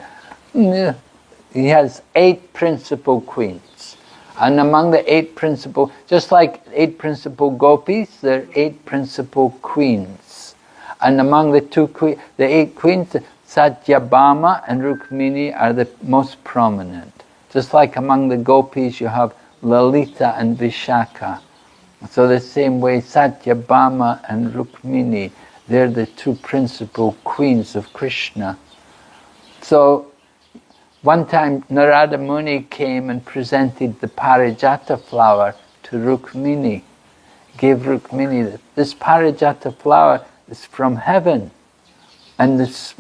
he has 8 principal queens. And among the 8 principal, just like 8 principal gopis, there are 8 principal queens. And among the 8 queens, Satyabhama and Rukmini are the most prominent. Just like among the gopis, you have Lalita and Vishaka. So the same way, Satyabhama and Rukmini, they're the 2 principal queens of Krishna. So one time Narada Muni came and presented the Parijata flower to Rukmini. Gave Rukmini, this Parijata flower is from heaven. And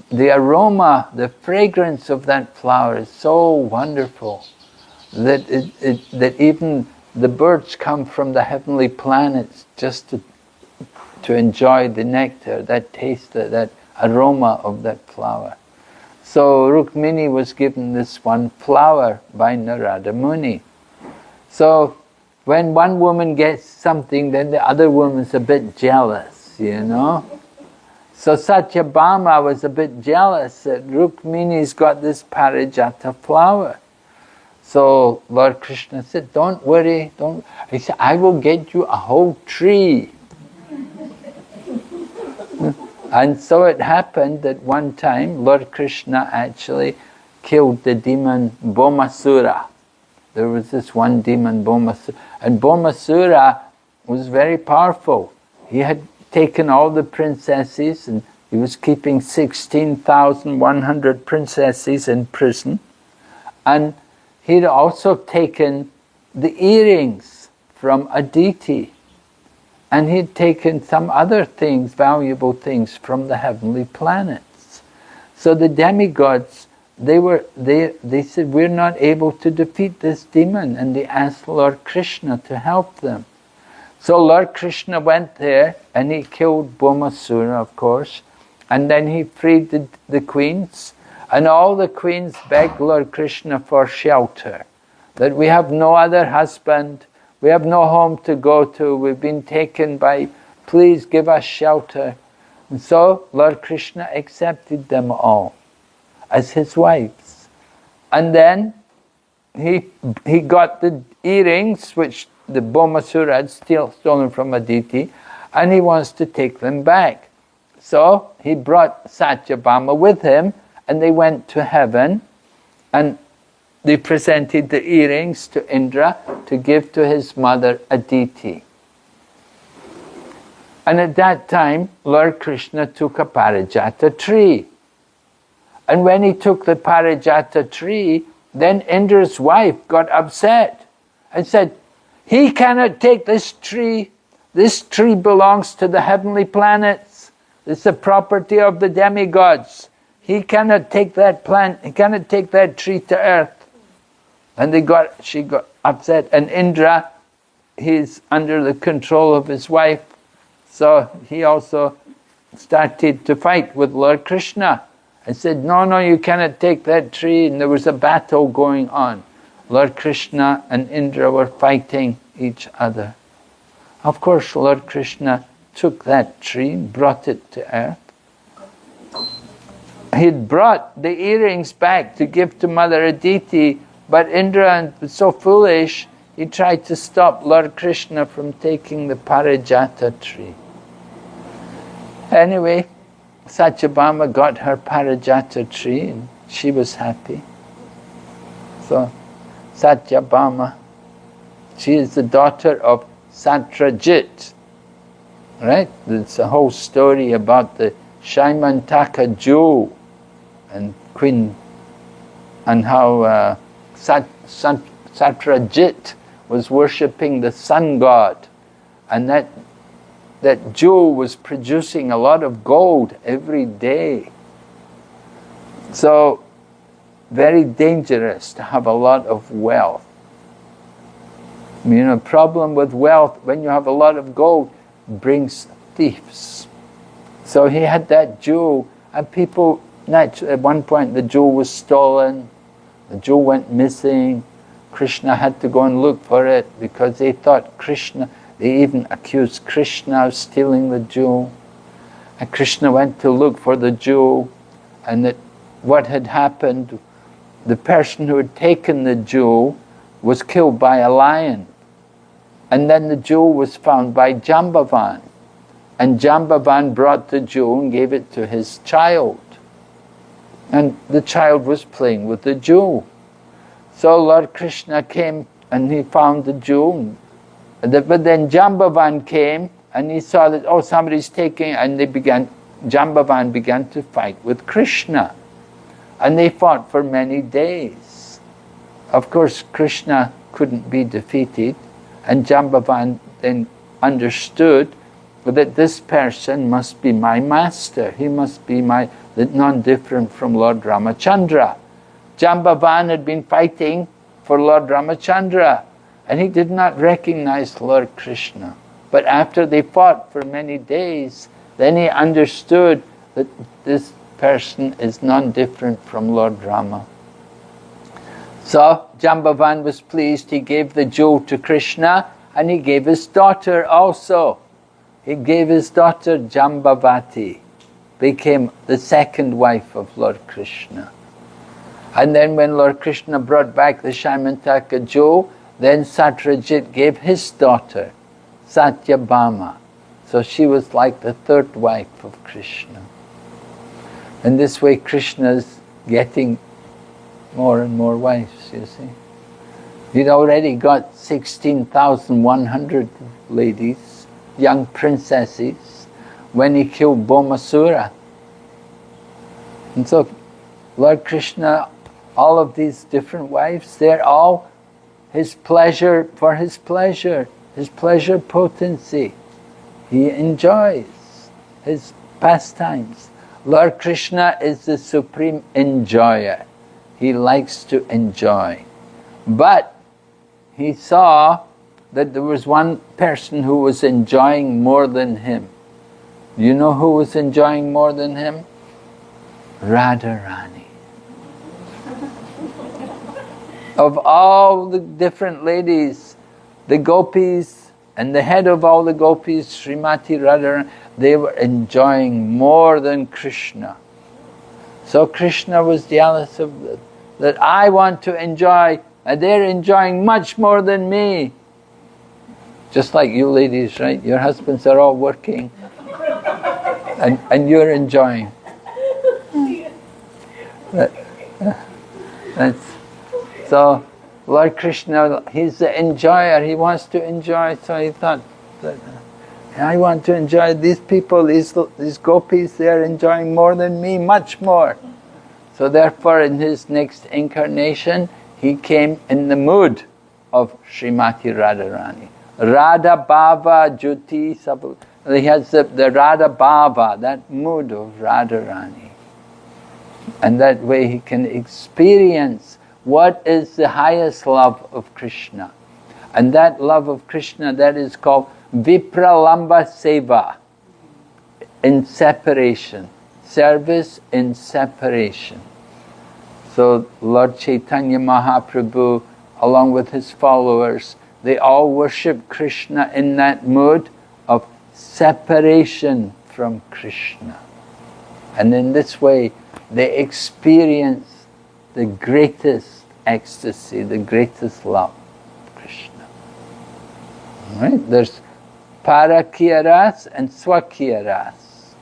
the aroma, the fragrance of that flower is so wonderful that that even the birds come from the heavenly planets just to enjoy the nectar, that taste, that aroma of that flower. So Rukmini was given this one flower by Narada Muni. So when one woman gets something, then the other woman's a bit jealous, you know. So Satyabhama was a bit jealous that Rukmini's got this Parijata flower. So Lord Krishna said, don't worry, He said, I will get you a whole tree. And so it happened that one time Lord Krishna actually killed the demon Bomasura. There was this one demon Bomasura. And Bomasura was very powerful. He had taken all the princesses and he was keeping 16,100 princesses in prison. And he'd also taken the earrings from Aditi. And he'd taken some other things, valuable things from the heavenly planets. So the demigods, they said, we're not able to defeat this demon. And they asked Lord Krishna to help them. So Lord Krishna went there and he killed Bomasura, of course. And then he freed the queens. And all the queens begged Lord Krishna for shelter. That we have no other husband. We have no home to go to. We've been taken by, please give us shelter. And so Lord Krishna accepted them all as his wives. And then he got the earrings, which the Bomasura had stolen from Aditi, and he wants to take them back. So he brought Satyabhama with him, and they went to heaven, and they presented the earrings to Indra to give to his mother Aditi. And at that time, Lord Krishna took a Parijata tree. And when he took the Parijata tree, then Indra's wife got upset and said, he cannot take this tree. This tree belongs to the heavenly planets. It's the property of the demigods. He cannot take that plant, he cannot take that tree to earth. And she got upset. And Indra, he's under the control of his wife. So he also started to fight with Lord Krishna. And said, no, you cannot take that tree. And there was a battle going on. Lord Krishna and Indra were fighting each other. Of course, Lord Krishna took that tree, brought it to earth. He'd brought the earrings back to give to Mother Aditi, but Indra was so foolish, he tried to stop Lord Krishna from taking the Parijata tree. Anyway, Satyabhama got her Parijata tree and she was happy. So, Satyabhama, she is the daughter of Satrajit. Right? It's a whole story about the Shaimantaka jewel and Queen, and how Satrajit was worshipping the sun god, and that jewel was producing a lot of gold every day. So, very dangerous to have a lot of wealth. You know, problem with wealth, when you have a lot of gold, brings thieves. So he had that jewel, and people, at one point the jewel was stolen, the jewel went missing. Krishna had to go and look for it because they thought Krishna, they even accused Krishna of stealing the jewel. And Krishna went to look for the jewel, and what had happened, the person who had taken the jewel was killed by a lion. And then the jewel was found by Jambavan. And Jambavan brought the jewel and gave it to his child. And the child was playing with the jewel. So Lord Krishna came and he found the jewel. But then Jambavan came and he saw that, oh, somebody's taking it, and Jambavan began to fight with Krishna. And they fought for many days. Of course, Krishna couldn't be defeated, and Jambavan then understood that this person must be my master. He must be non-different from Lord Ramachandra. Jambavan had been fighting for Lord Ramachandra, and he did not recognize Lord Krishna. But after they fought for many days, then he understood that this person is non-different from Lord Rama. So Jambavan was pleased. He gave the jewel to Krishna, and he gave his daughter also. He gave his daughter Jambavati, became the second wife of Lord Krishna. And then when Lord Krishna brought back the Shaimantaka jewel, then Satyajit gave his daughter, Satyabhama. So she was like the third wife of Krishna. And this way Krishna's getting more and more wives, you see. He'd already got 16,100 ladies, young princesses, when he killed Bhaumasura. And so Lord Krishna, all of these different wives, they're all his pleasure, for his pleasure potency. He enjoys his pastimes. Lord Krishna is the supreme enjoyer. He likes to enjoy. But he saw that there was one person who was enjoying more than him. Do you know who was enjoying more than him? Radharani. Of all the different ladies, the gopis, and the head of all the gopis, Srimati Radharani, they were enjoying more than Krishna. So Krishna was jealous of that I want to enjoy, and they're enjoying much more than me. Just like you ladies, right? Your husbands are all working, and you're enjoying. So Lord Krishna, he's the enjoyer, he wants to enjoy, so he thought that I want to enjoy these people, these gopis, they are enjoying more than me, much more. So therefore in his next incarnation, he came in the mood of Srimati Radharani. Radha Bhava Jyoti Sabha. He has the Radha Bhava, that mood of Radharani. And that way he can experience what is the highest love of Krishna. And that love of Krishna, that is called Vipralamba Seva, in separation, service in separation. So Lord Chaitanya Mahaprabhu, along with his followers, they all worship Krishna in that mood of separation from Krishna. And in this way, they experience the greatest ecstasy, the greatest love of Krishna. Right? There's Parakya Ras and Swakya Ras.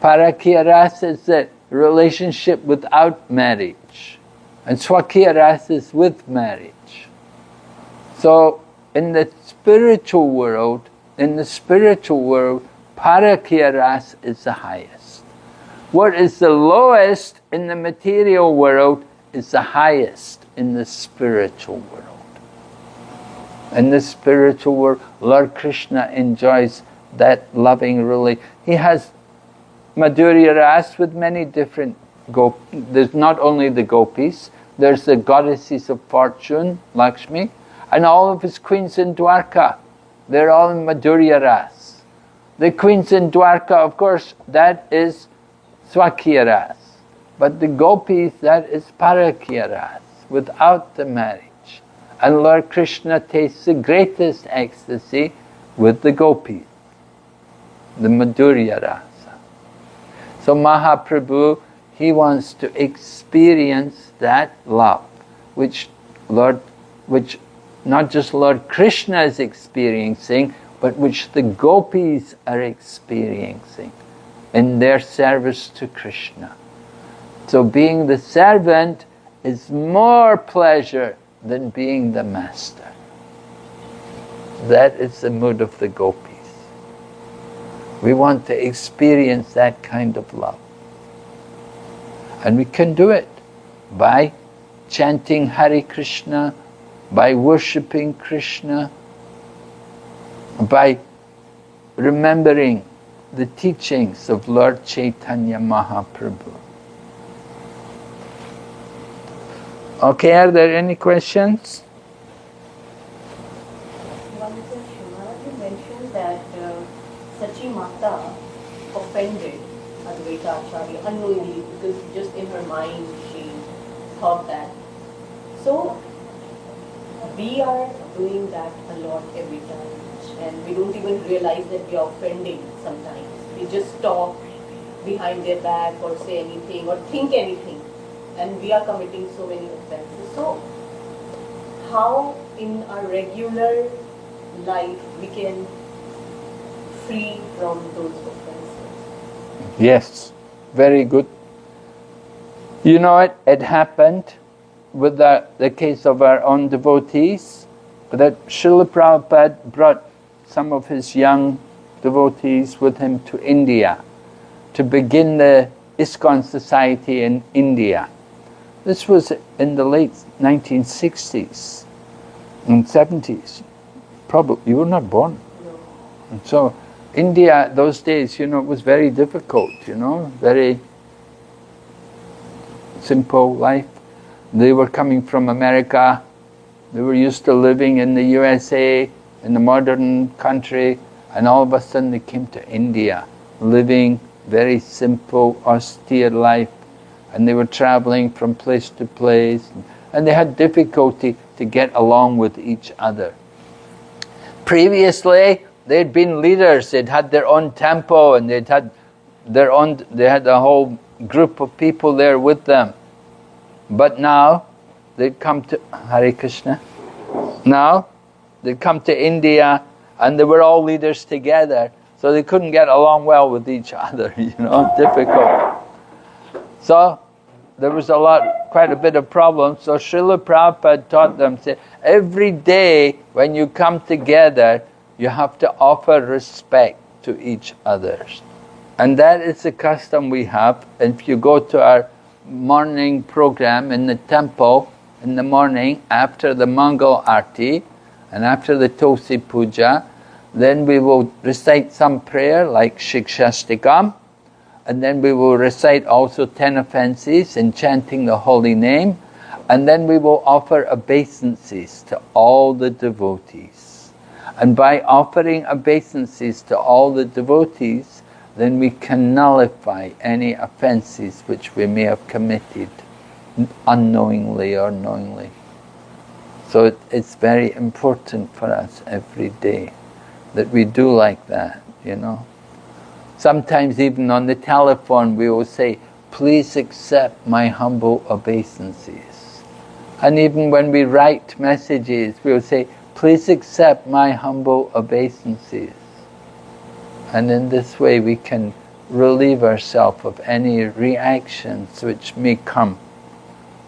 Parakya Ras is the relationship without marriage, and Swakya Ras is with marriage. So in the spiritual world, Parakya Ras is the highest. What is the lowest in the material world is the highest in the spiritual world. In the spiritual world, Lord Krishna enjoys that loving relation. He has Madhurya Ras with many different there's not only the gopis, there's the goddesses of fortune, Lakshmi, and all of his queens in Dwarka. They're all in Madhurya Ras. The queens in Dwarka, of course, that is Swakiya Ras. But the gopis, that is Parakiya Ras, without the marriage. And Lord Krishna tastes the greatest ecstasy with the gopis, the Madhurya Rasa. So Mahaprabhu, he wants to experience that love, which not just Lord Krishna is experiencing, but which the gopis are experiencing in their service to Krishna. So being the servant is more pleasure than being the master. That is the mood of the gopis. We want to experience that kind of love. And we can do it by chanting Hare Krishna, by worshipping Krishna, by remembering the teachings of Lord Chaitanya Mahaprabhu. Okay, are there any questions? One question. You mentioned that Sachi Mata offended Advaita Acharya unknowingly, because just in her mind she thought that. So we are doing that a lot every time, and we don't even realize that we are offending sometimes. We just talk behind their back or say anything or think anything, and we are committing so many offenses. So how in our regular life we can free from those offenses? Yes, very good. You know, it happened with the case of our own devotees, that Srila Prabhupada brought some of his young devotees with him to India to begin the ISKCON society in India. This was in the late 1960s and 70s. Probably, you were not born. No. And so India, those days, it was very difficult, very simple life. They were coming from America. They were used to living in the USA, in the modern country, and all of a sudden they came to India, living very simple, austere life. And they were traveling from place to place, and they had difficulty to get along with each other. Previously, they'd been leaders. They'd had their own temple, and they had a whole group of people there with them. But now, they'd come to Hare Krishna. Now, they'd come to India, and they were all leaders together, so they couldn't get along well with each other. Difficult. So there was quite a bit of problems. So Srila Prabhupada taught them, say, every day when you come together, you have to offer respect to each other. And that is the custom we have. If you go to our morning program in the temple in the morning, after the Mangal Arti and after the Tulsi Puja, then we will recite some prayer like Shikshastikam, and then we will recite also 10 offenses in chanting the holy name, and then we will offer obeisances to all the devotees. And by offering obeisances to all the devotees, then we can nullify any offenses which we may have committed unknowingly or knowingly. So it's very important for us every day that we do like that, Sometimes even on the telephone we will say, please accept my humble obeisances. And even when we write messages, we will say, please accept my humble obeisances. And in this way we can relieve ourselves of any reactions which may come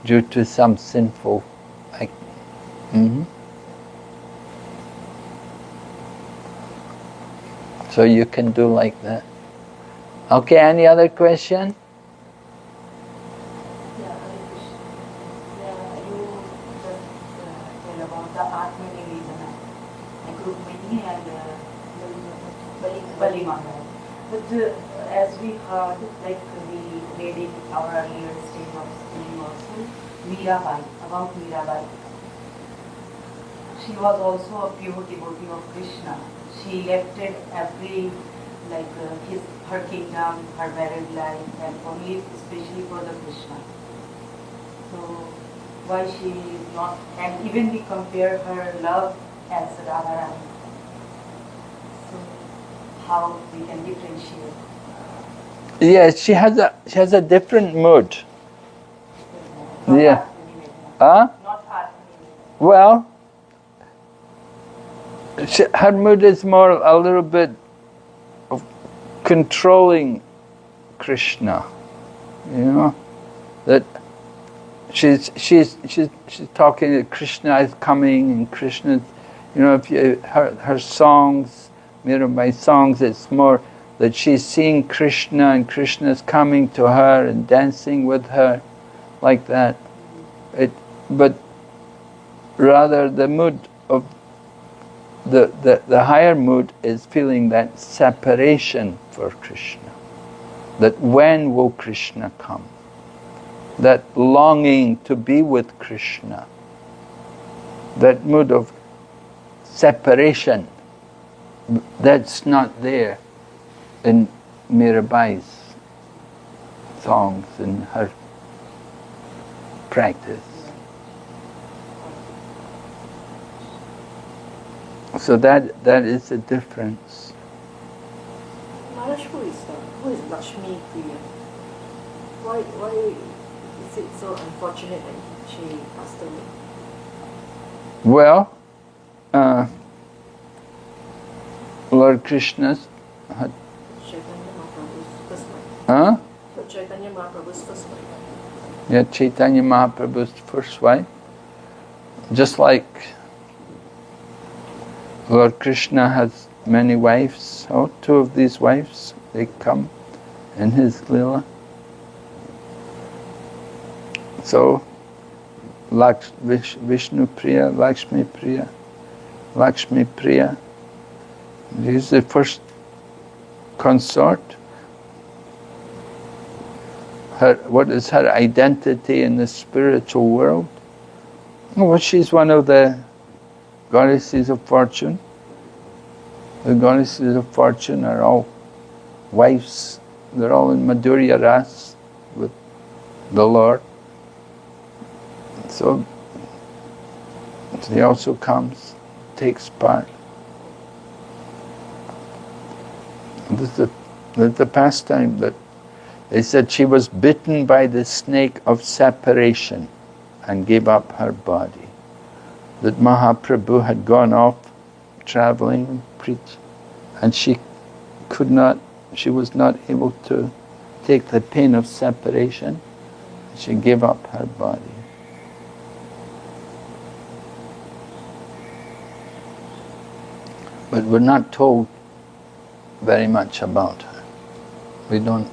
due to some sinful act. So you can do like that. Okay, any other question? Yeah, you just tell about the Atma Nivedana. Rukmini and Balimana. But as we heard, like we read in our earlier stage of schooling also, Mirabai, about Mirabai. She was also a pure devotee of Krishna. She left it every, like her kingdom, her married life, and only especially for the Krishna. So why she is not, and even we compare her love as Radharani. So how we can differentiate? Yes, she has a different mood. Not Yeah. Not Well, her mood is more a little bit of controlling Krishna. You know, that she's talking that Krishna is coming and Krishna, you know, if her songs, Mirabai songs, it's more that she's seeing Krishna and Krishna's coming to her and dancing with her, like that. But rather the mood of the higher mood is feeling that separation for Krishna. That when will Krishna come? That longing to be with Krishna. That mood of separation, that's not there in Mirabai's songs and her practice. So that is the difference. Maharaj, who is Lakshmi Priya? Why is it so unfortunate that she passed away? Well, Lord Krishna's had... Chaitanya Mahaprabhu's first wife. Huh? Chaitanya Mahaprabhu's first wife. Yeah, Chaitanya Mahaprabhu's first wife. Just like Lord Krishna has many wives, two of these wives, they come in his Leela. So, Vishnu Priya, Lakshmi Priya, she's the first consort. What is her identity in the spiritual world? Well, she's one of the goddesses of fortune. The goddesses of fortune are all wives. They're all in Madhurya Ras with the Lord. So she also comes, takes part. This is the pastime that they said she was bitten by the snake of separation and gave up her body. That Mahaprabhu had gone off traveling and preach, and she was not able to take the pain of separation. She gave up her body. But we're not told very much about her. We don't.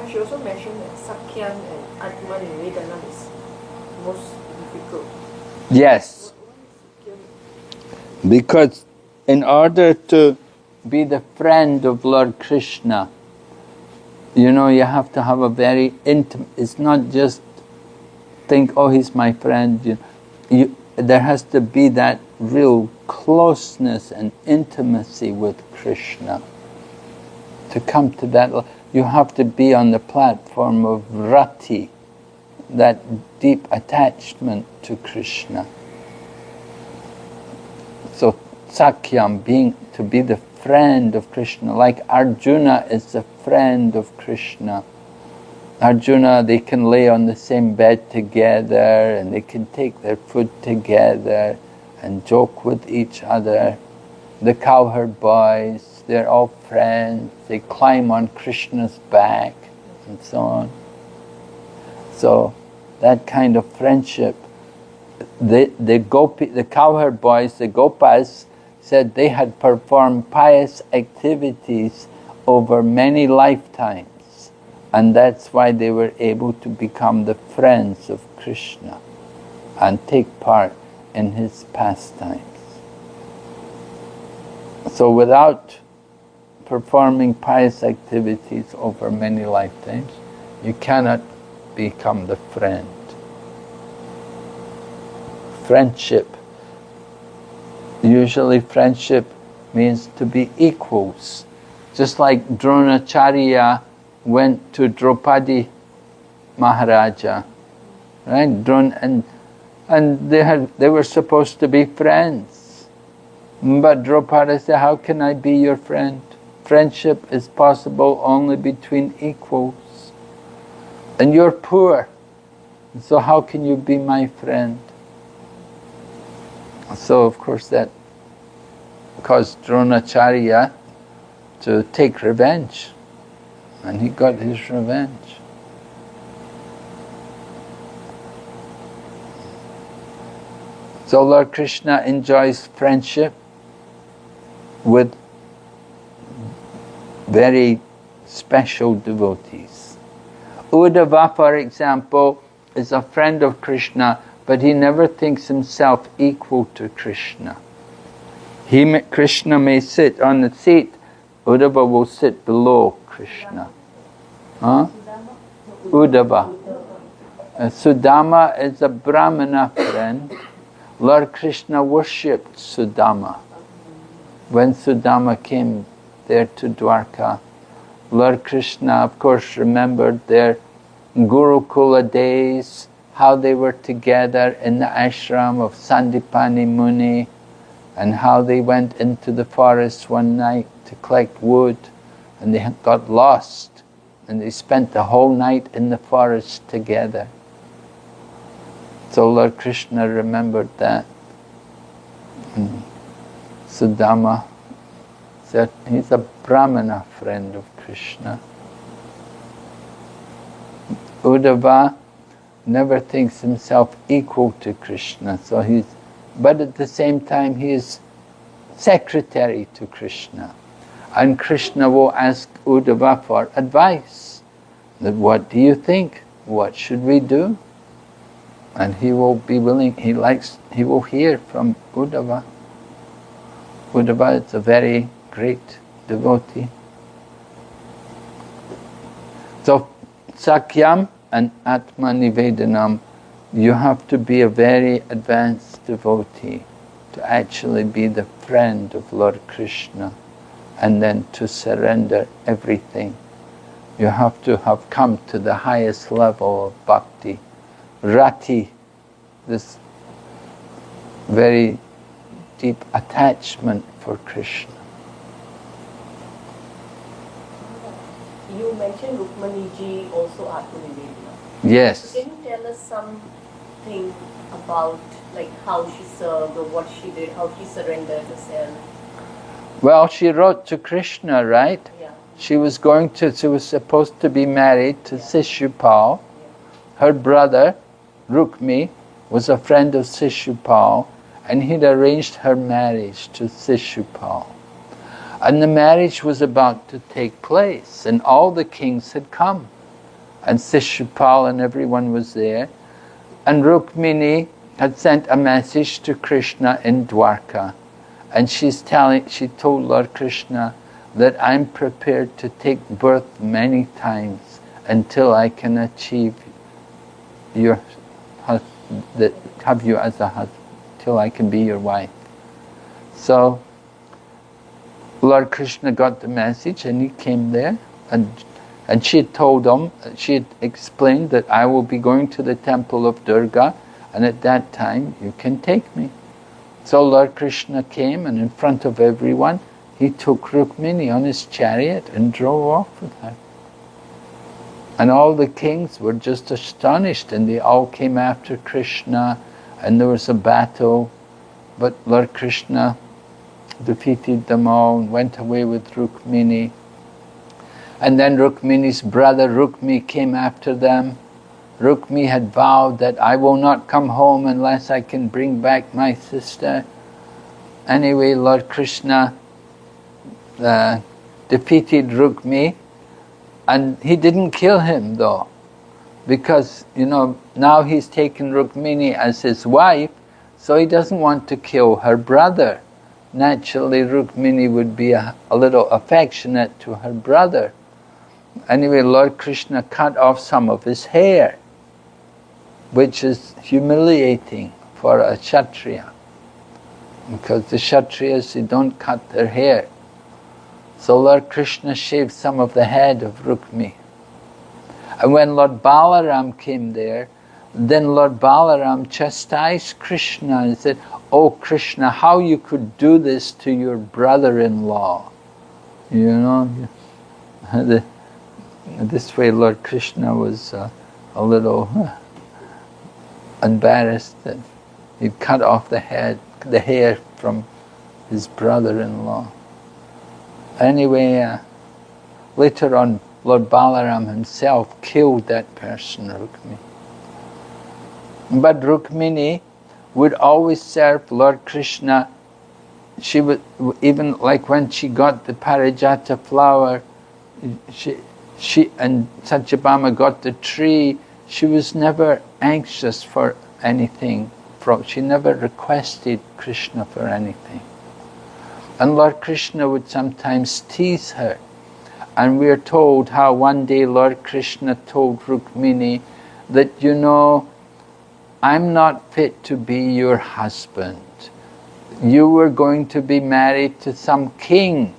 She also mentioned that Sakyan and Atman in Vedanam is most difficult. Yes. Because in order to be the friend of Lord Krishna, you know, you have to have a very intimate, it's not just think, oh, he's my friend. There has to be that real closeness and intimacy with Krishna. To come to that, you have to be on the platform of rati, that deep attachment to Krishna. So Sakyam, to be the friend of Krishna, like Arjuna is the friend of Krishna. Arjuna, they can lay on the same bed together and they can take their food together and joke with each other. The cowherd boys, they're all friends. They climb on Krishna's back and so on. So that kind of friendship, the cowherd boys, the Gopas, said they had performed pious activities over many lifetimes. And that's why they were able to become the friends of Krishna and take part in his pastimes. So without performing pious activities over many lifetimes, you cannot become the friend. Friendship. Usually friendship means to be equals. Just like Dronacharya went to Draupadi Maharaja, right? And they were supposed to be friends. But Draupadi said, how can I be your friend? Friendship is possible only between equals. And you're poor, so how can you be my friend? So of course that caused Dronacharya to take revenge. And he got his revenge. So Lord Krishna enjoys friendship with very special devotees. Uddhava, for example, is a friend of Krishna, but he never thinks himself equal to Krishna. Krishna may sit on the seat, Uddhava will sit below Krishna. Huh? Uddhava. Sudama is a Brahmana friend. Lord Krishna worshipped Sudama. When Sudama came there to Dwarka, Lord Krishna, of course, remembered their Gurukula days, how they were together in the ashram of Sandipani Muni, and how they went into the forest one night to collect wood, and they got lost, and they spent the whole night in the forest together. So Lord Krishna remembered that. Sudama said he's a Brahmana friend of Krishna. Uddhava never thinks himself equal to Krishna, but at the same time he is secretary to Krishna. And Krishna will ask Uddhava for advice. That what do you think? What should we do? And he will be willing, he will hear from Uddhava. Uddhava is a very great devotee. So Sakyam and Atma Nivedanam, you have to be a very advanced devotee to actually be the friend of Lord Krishna and then to surrender everything. You have to have come to the highest level of bhakti. Rati, this very deep attachment for Krishna. You mentioned Rukmaniji also Atmanivedana. Yes. Can you tell us something about how she served or what she did, how she surrendered herself? Well, she wrote to Krishna, right? Yeah. She was supposed to be married to Sishupal. Yeah. Her brother, Rukmi, was a friend of Sishupal, and he'd arranged her marriage to Sishupal. And the marriage was about to take place, and all the kings had come. And Sishupal and everyone was there. And Rukmini had sent a message to Krishna in Dwarka. And she told Lord Krishna that I'm prepared to take birth many times until I can achieve have you as a husband, till I can be your wife. So Lord Krishna got the message and he came there, and she had told him, she had explained that I will be going to the temple of Durga, and at that time you can take me. So Lord Krishna came, and in front of everyone he took Rukmini on his chariot and drove off with her. And all the kings were just astonished, and they all came after Krishna, and there was a battle, but Lord Krishna defeated them all and went away with Rukmini. And then Rukmini's brother Rukmi came after them. Rukmi had vowed that I will not come home unless I can bring back my sister. Anyway, Lord Krishna defeated Rukmi, And he didn't kill him though, because now he's taken Rukmini as his wife, so he doesn't want to kill her brother. Naturally, Rukmini would be a little affectionate to her brother. Anyway, Lord Krishna cut off some of his hair, which is humiliating for a Kshatriya, because the Kshatriyas, they don't cut their hair. So Lord Krishna shaved some of the head of Rukmi. And when Lord Balaram came there, then Lord Balaram chastised Krishna and said, "Oh Krishna, how you could do this to your brother-in-law." This way Lord Krishna was a little embarrassed that he'd cut off the hair from his brother-in-law. Anyway, later on, Lord Balaram himself killed that person, Rukmini. But Rukmini would always serve Lord Krishna. She would, even like when she got the Parijata flower, she and Satyabhama got the tree, she was never anxious for anything. She never requested Krishna for anything. And Lord Krishna would sometimes tease her. And we are told how one day Lord Krishna told Rukmini that, I'm not fit to be your husband. You were going to be married to some king,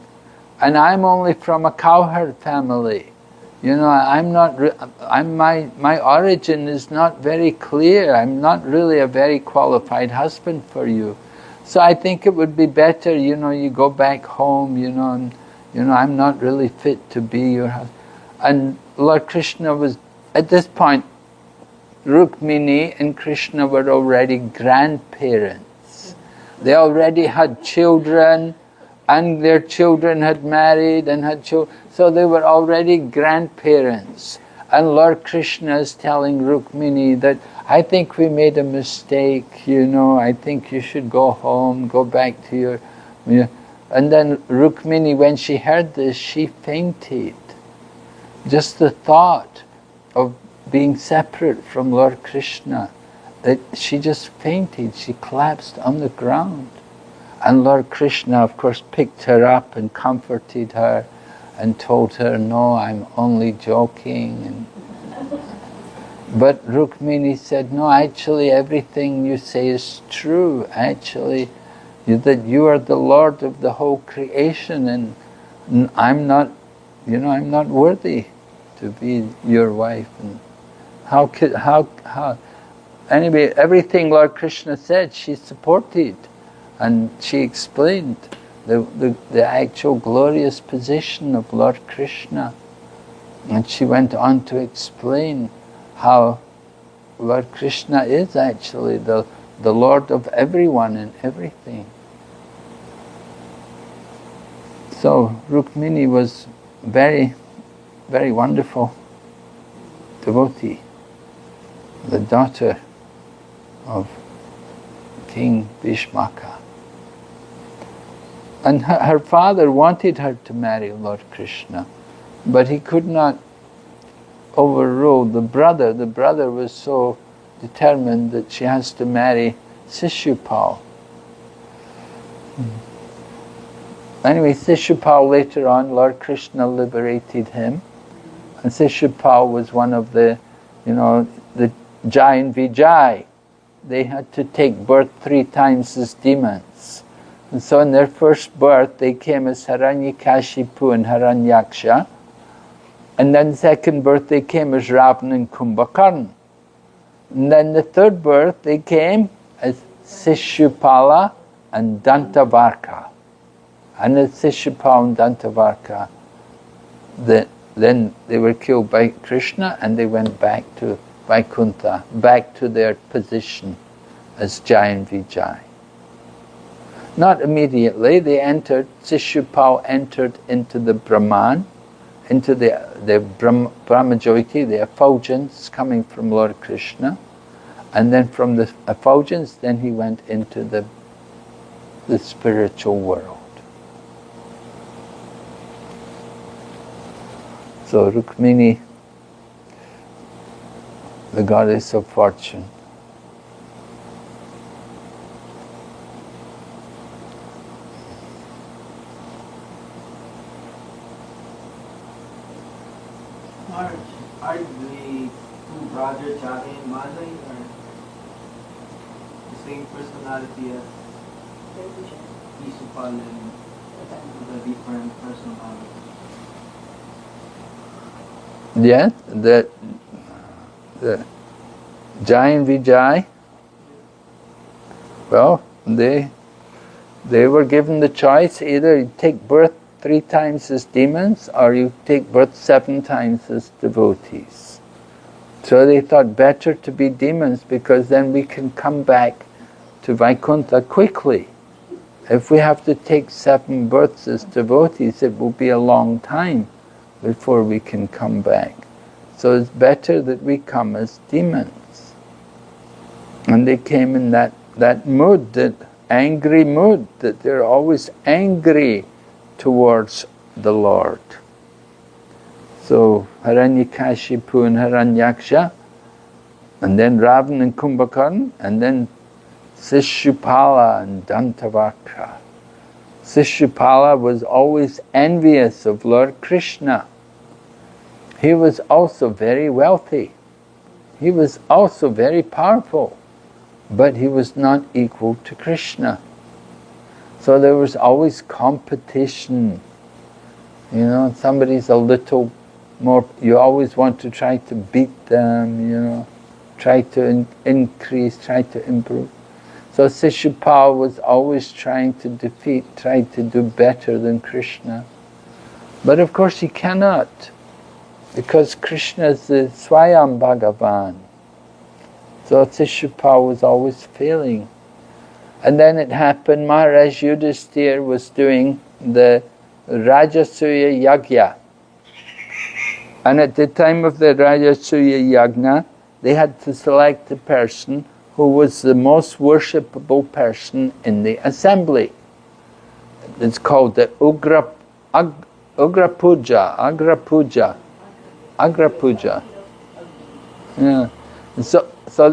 and I'm only from a cowherd family. My origin is not very clear. I'm not really a very qualified husband for you. So I think it would be better, you go back home, and, I'm not really fit to be your husband. And Lord Krishna was, at this point, Rukmini and Krishna were already grandparents. They already had children, and their children had married and had children. So they were already grandparents. And Lord Krishna is telling Rukmini that, I think we made a mistake, I think you should go home, go back to your... And then Rukmini, when she heard this, she fainted. Just the thought of being separate from Lord Krishna, that she just fainted, she collapsed on the ground. And Lord Krishna, of course, picked her up and comforted her and told her, no, I'm only joking. But Rukmini said, no, actually everything you say is true. Actually, that you are the Lord of the whole creation, and I'm not worthy to be your wife. And how? Anyway, everything Lord Krishna said, she supported, and she explained the actual glorious position of Lord Krishna. And she went on to explain how Lord Krishna is actually the Lord of everyone and everything. So Rukmini was very, very wonderful devotee, the daughter of King Bhishmaka. And her father wanted her to marry Lord Krishna, but he could not overrule the brother. The brother was so determined that she has to marry Shishupal. Anyway, Shishupal later on, Lord Krishna liberated him. And Shishupal was one of the Jai and Vijay. They had to take birth 3 times as demons. And so in their first birth, they came as Hiranyakashipu and Hiranyaksha. And then second birth, they came as Ravana and Kumbhakarna. And then the third birth, they came as Shishupala and Dantavarka. And as Shishupala and Dantavarka, then they were killed by Krishna, and they went back to Vaikuntha, back to their position as Jai and Vijay. Not immediately, Shishupal entered into the Brahman, into the Brahmajyoti, the effulgence coming from Lord Krishna. And then from the effulgence, then he went into the spiritual world. So Rukmini, the goddess of fortune. Are the two brothers, Jai and Madhai, are the same personality as Isupal and the different personality? Yeah, the Jai and Vijay, well, they were given the choice, either you take birth 3 times as demons or you take birth 7 times as devotees. So they thought better to be demons because then we can come back to Vaikuntha quickly. If we have to take 7 births as devotees, it will be a long time before we can come back. So it's better that we come as demons. And they came in that mood, that angry mood, that they're always angry towards the Lord. So Hiranyakashipu and Hiranyaksha, and then Ravan and Kumbhakarna, and then Sishupala and Dantavakra. Sishupala was always envious of Lord Krishna. He was also very wealthy. He was also very powerful, but he was not equal to Krishna. So there was always competition. You know, somebody's a little more, you always want to try to beat them, you know, try to increase, try to improve. So Sishupal was always trying to try to do better than Krishna. But of course he cannot, because Krishna is the Swayam Bhagavan. So Sishupal was always failing. And then it happened, Maharaj Yudhisthira was doing the Rajasuya Yagya. And at the time of the Rajasuya Yagna, they had to select a person who was the most worshipable person in the assembly. It's called the Agra Puja. Yeah. So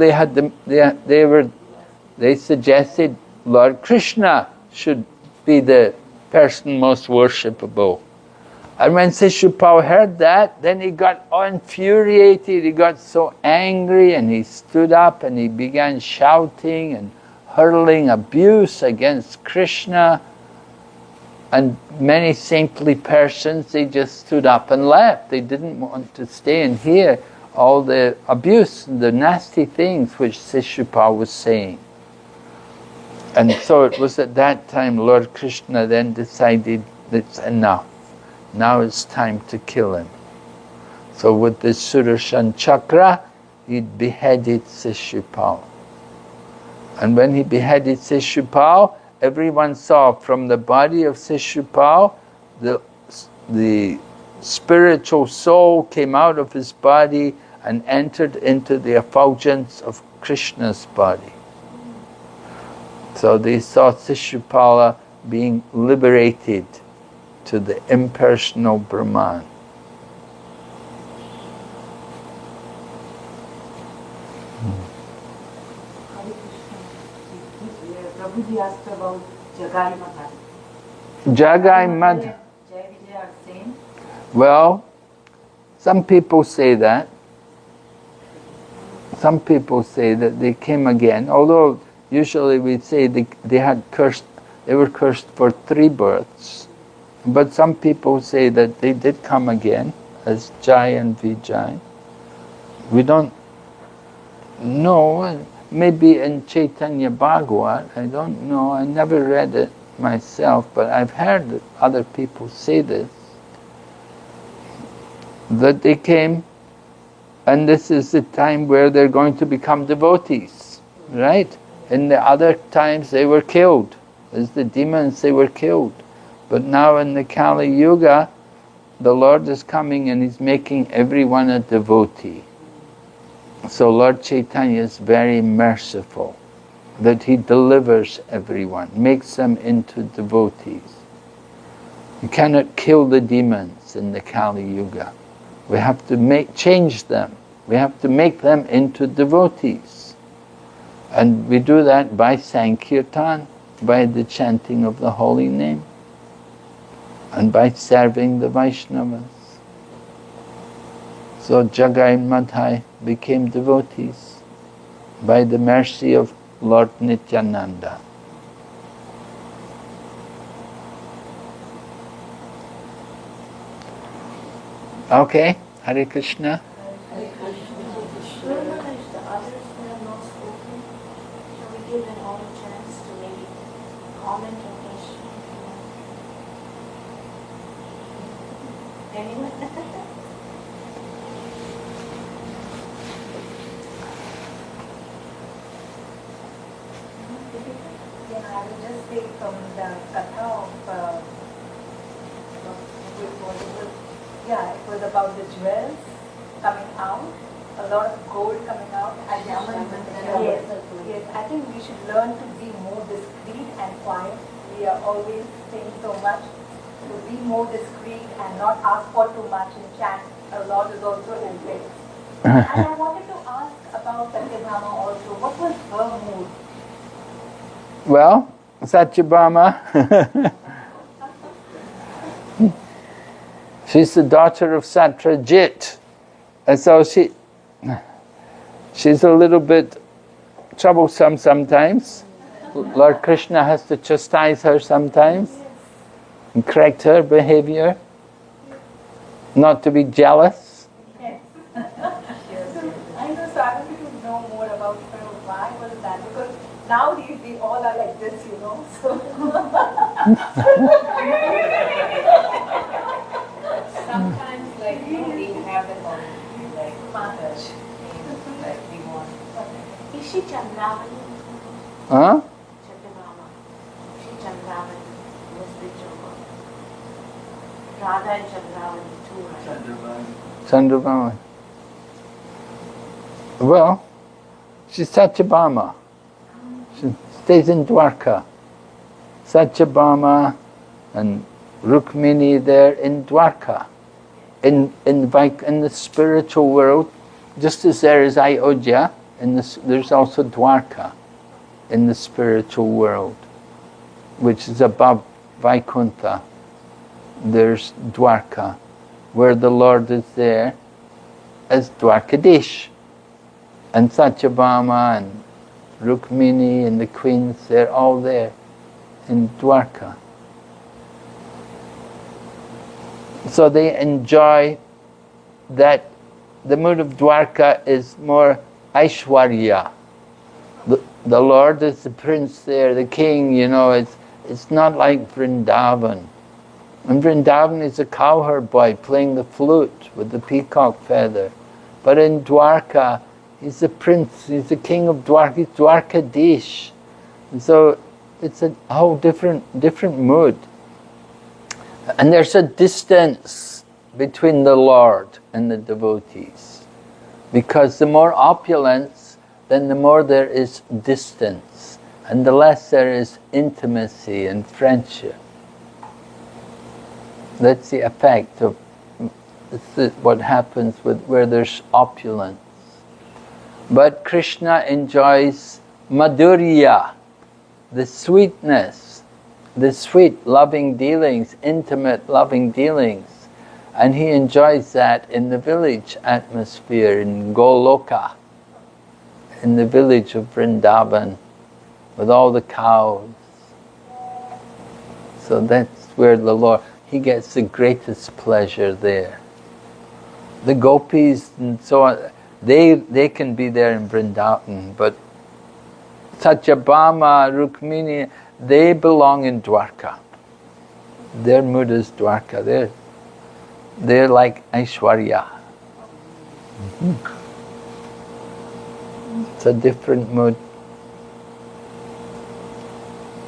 they suggested Lord Krishna should be the person most worshipable. And when Sishupal heard that, then he got infuriated, he got so angry, and he stood up and he began shouting and hurling abuse against Krishna. And many saintly persons, they just stood up and left. They didn't want to stay and hear all the abuse and the nasty things which Sishupal was saying. And so it was at that time Lord Krishna then decided that's enough. Now it's time to kill him. So with the Sudarshan Chakra, he beheaded Sishupal. And when he beheaded Sishupal, everyone saw from the body of Sishupal, the spiritual soul came out of his body and entered into the effulgence of Krishna's body. So they saw Sishupala being liberated to the impersonal Brahman. Prabhuji asked about Jagai Madha. Jagai Madha. Jai Vijay are same. Well, some people say that. Some people say that they came again, although usually we say they were cursed for 3 births. But some people say that they did come again as Jai and Vijay. We don't know. Maybe in Chaitanya Bhagavat, I don't know. I never read it myself, but I've heard that other people say this. That they came, and this is the time where they're going to become devotees, right? In the other times they were killed. As the demons, they were killed. But now in the Kali Yuga, the Lord is coming and He's making everyone a devotee. So Lord Chaitanya is very merciful, that He delivers everyone, makes them into devotees. You cannot kill the demons in the Kali Yuga. We have to change them. We have to make them into devotees. And we do that by Sankirtan, by the chanting of the holy name, and by serving the Vaishnavas. So Jagai and Madhai became devotees by the mercy of Lord Nityananda. Okay, Hare Krishna. Hare Krishna. The others who have not spoken, shall we give them all a chance to maybe comment or question? Anyone? Yeah, I will just say from the katha of it was about the jewels coming out, a lot of gold coming out. Yes, I think we should learn to be more discreet and quiet. We are always saying so much. To be more discreet and not ask for too much in chant. A lot is also helping. And I wanted to ask about Satyabhama also. What was her mood? Well, Satyabhama, she's the daughter of Satyajit. And so she's a little bit troublesome sometimes. Lord Krishna has to chastise her sometimes and correct her behavior, not to be jealous. Yes. I know, so I wanted to know more about her. Why was that? Because nowadays we all are like this, you know. So Sometimes, like, we have the quality, like, touch, like, we want. Is she Chandravani? Huh? Satyabhama. Is she Chandravani? Was the Jova? Radha and Chandravani too, right? Chandrabhama. Well, she's Satyabhama. She stays in Dwarka. Satyabhama and Rukmini, they're in Dwarka. In the spiritual world, just as there is Ayodhya, there's also Dwarka in the spiritual world, which is above Vaikuntha. There's Dwarka, where the Lord is there as Dwarkadish. And Satyabhama and Rukmini and the queens, they're all there in Dwarka. So they enjoy that. The mood of Dwarka is more Aishwarya. The Lord is the prince there, the king, you know, it's not like Vrindavan. And Vrindavan is a cowherd boy playing the flute with the peacock feather. But in Dwarka, he's the prince, he's the king of Dwarka, he's Dwarkadish. And so it's a whole different mood. And there's a distance between the Lord and the devotees. Because the more opulence, then the more there is distance. And the less there is intimacy and friendship. That's the effect of what happens where there's opulence. But Krishna enjoys madhurya, the sweetness, the sweet loving dealings, intimate loving dealings. And he enjoys that in the village atmosphere, in Goloka, in the village of Vrindavan, with all the cows. So that's where the Lord, he gets the greatest pleasure there. The gopis and so on, they can be there in Vrindavan, but Satyabhama, Rukmini, they belong in Dwarka. Their mood is Dwarka. They're like Aishwarya. It's a different mood.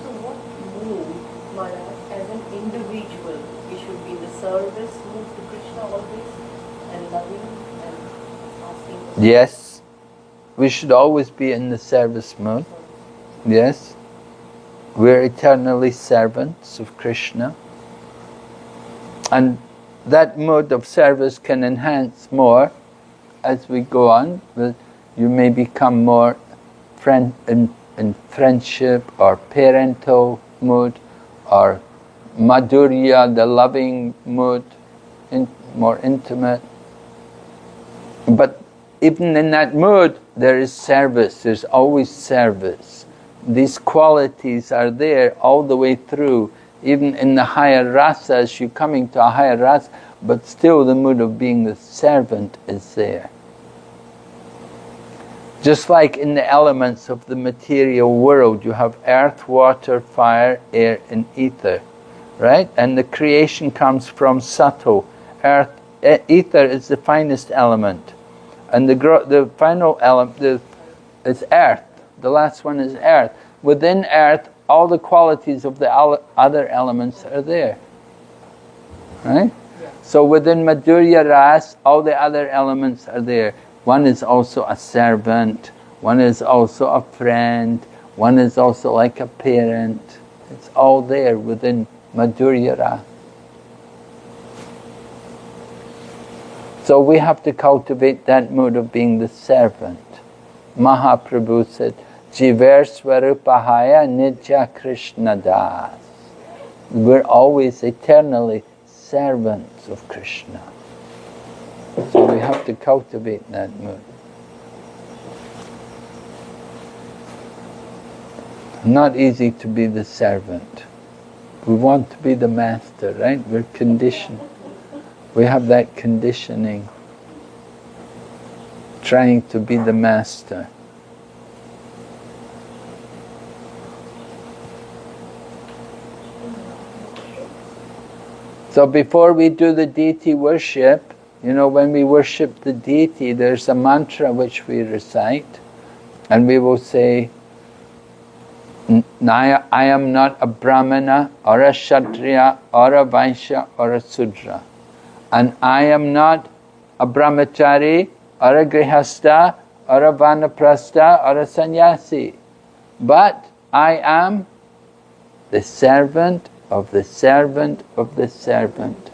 So what mood, Maharaj, as an individual, we should be in the service mood to Krishna always and loving and asking? Yes, we should always be in the service mood. Yes, we're eternally servants of Krishna. And that mode of service can enhance more as we go on. You may become more in friendship or parental mood, or madhurya, the loving mood, more intimate. But even in that mood, there is service. There's always service. These qualities are there all the way through. Even in the higher rasas, you're coming to a higher rasa, but still the mood of being the servant is there. Just like in the elements of the material world, you have earth, water, fire, air, and ether, right? And the creation comes from subtle. Earth, ether is the finest element, and the final element is earth. The last one is earth. Within earth, all the qualities of the other elements are there, right? Yeah. So within Madhurya Ras, all the other elements are there. One is also a servant, one is also a friend, one is also like a parent. It's all there within Madhurya Ras. So we have to cultivate that mood of being the servant. Mahaprabhu said, Jiver Swarupahaya Nitya Krishna Das. We're always eternally servants of Krishna. So we have to cultivate that mood. Not easy to be the servant. We want to be the master, right? We're conditioned. We have that conditioning, trying to be the master. So before we do the deity worship, when we worship the deity, there's a mantra which we recite, and we will say, I am not a Brahmana, or a Kshatriya, or a Vaishya, or a Sudra. And I am not a Brahmachari, or a Grihastha, or a Vanaprastha, or a Sannyasi. But I am the servant of the servant of the servant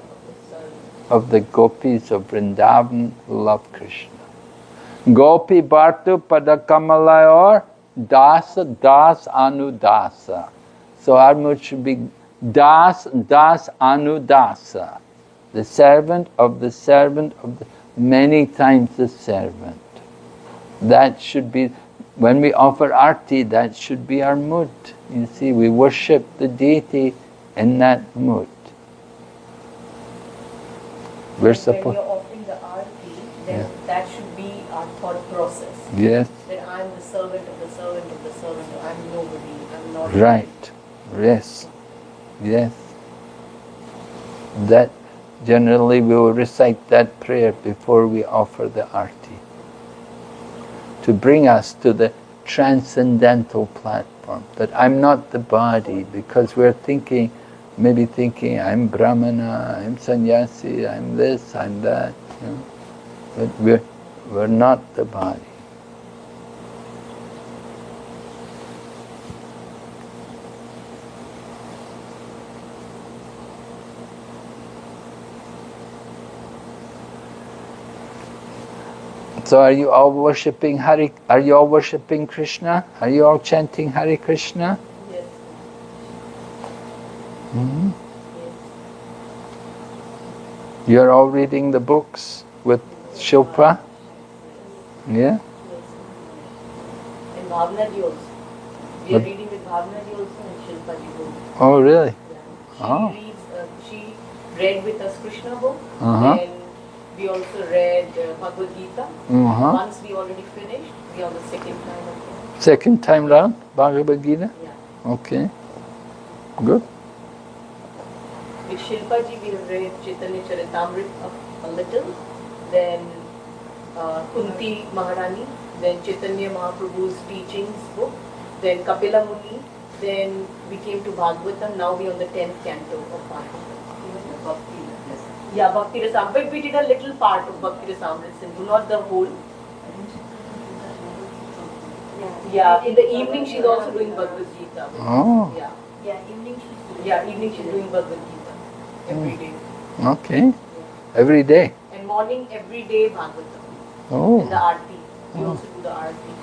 of the gopis of Vrindavan who love Krishna. Gopi Bhartu Padakamalayar Dasa Das Anu Dasa. So our mood should be Das Anu Dasa. The servant of the servant of the, many times the servant. That should be, when we offer arti, that should be our mood. You see, we worship the deity in that mood. When you're offering the arti, then that should be our thought process. Yes. That I'm the servant of the servant of the servant. I'm nobody. I'm not. Right. Yes. Yes. That generally we will recite that prayer before we offer the arti, to bring us to the transcendental platform. That I'm not the body, because we're maybe thinking I'm Brahmana, I'm Sannyasi, I'm this, I'm that. But we're not the body. So are you all worshipping are you all worshipping Krishna? Are you all chanting Hare Krishna? Yes. Mm-hmm. Yes. You're all reading the books with Shilpa? Yeah? Yes. And Bhavnaji also. We are reading with Bhavnaji also and Shilpaji both. Oh, really? Yeah. She reads, she read with us Krishna book, Uh-huh. and we also read Bhagavad Gita. Uh-huh. Once we already finished, we are on the second time again. Second time round, Bhagavad Gita? Yeah. Okay. Good. With Shilpaji, we have read Chaitanya Charitamrita a little, then Kunti Maharani, then Chaitanya Mahaprabhu's teachings book, then Kapila Muni, then we came to Bhagavatam, now we are on the 10th canto of Bhagavatam. Yeah, Bhakti Rasamrita, but we did a little part of Bhakti Rasamrita Sindhu, not the whole. Yeah, in the evening she's also doing Bhagavad Gita. Oh. Yeah, evening she's doing Bhagavad Gita every day. Okay. Yeah. Every day? And morning, every day Bhagavatam. Oh. And the Aarti. We also do the Aarti.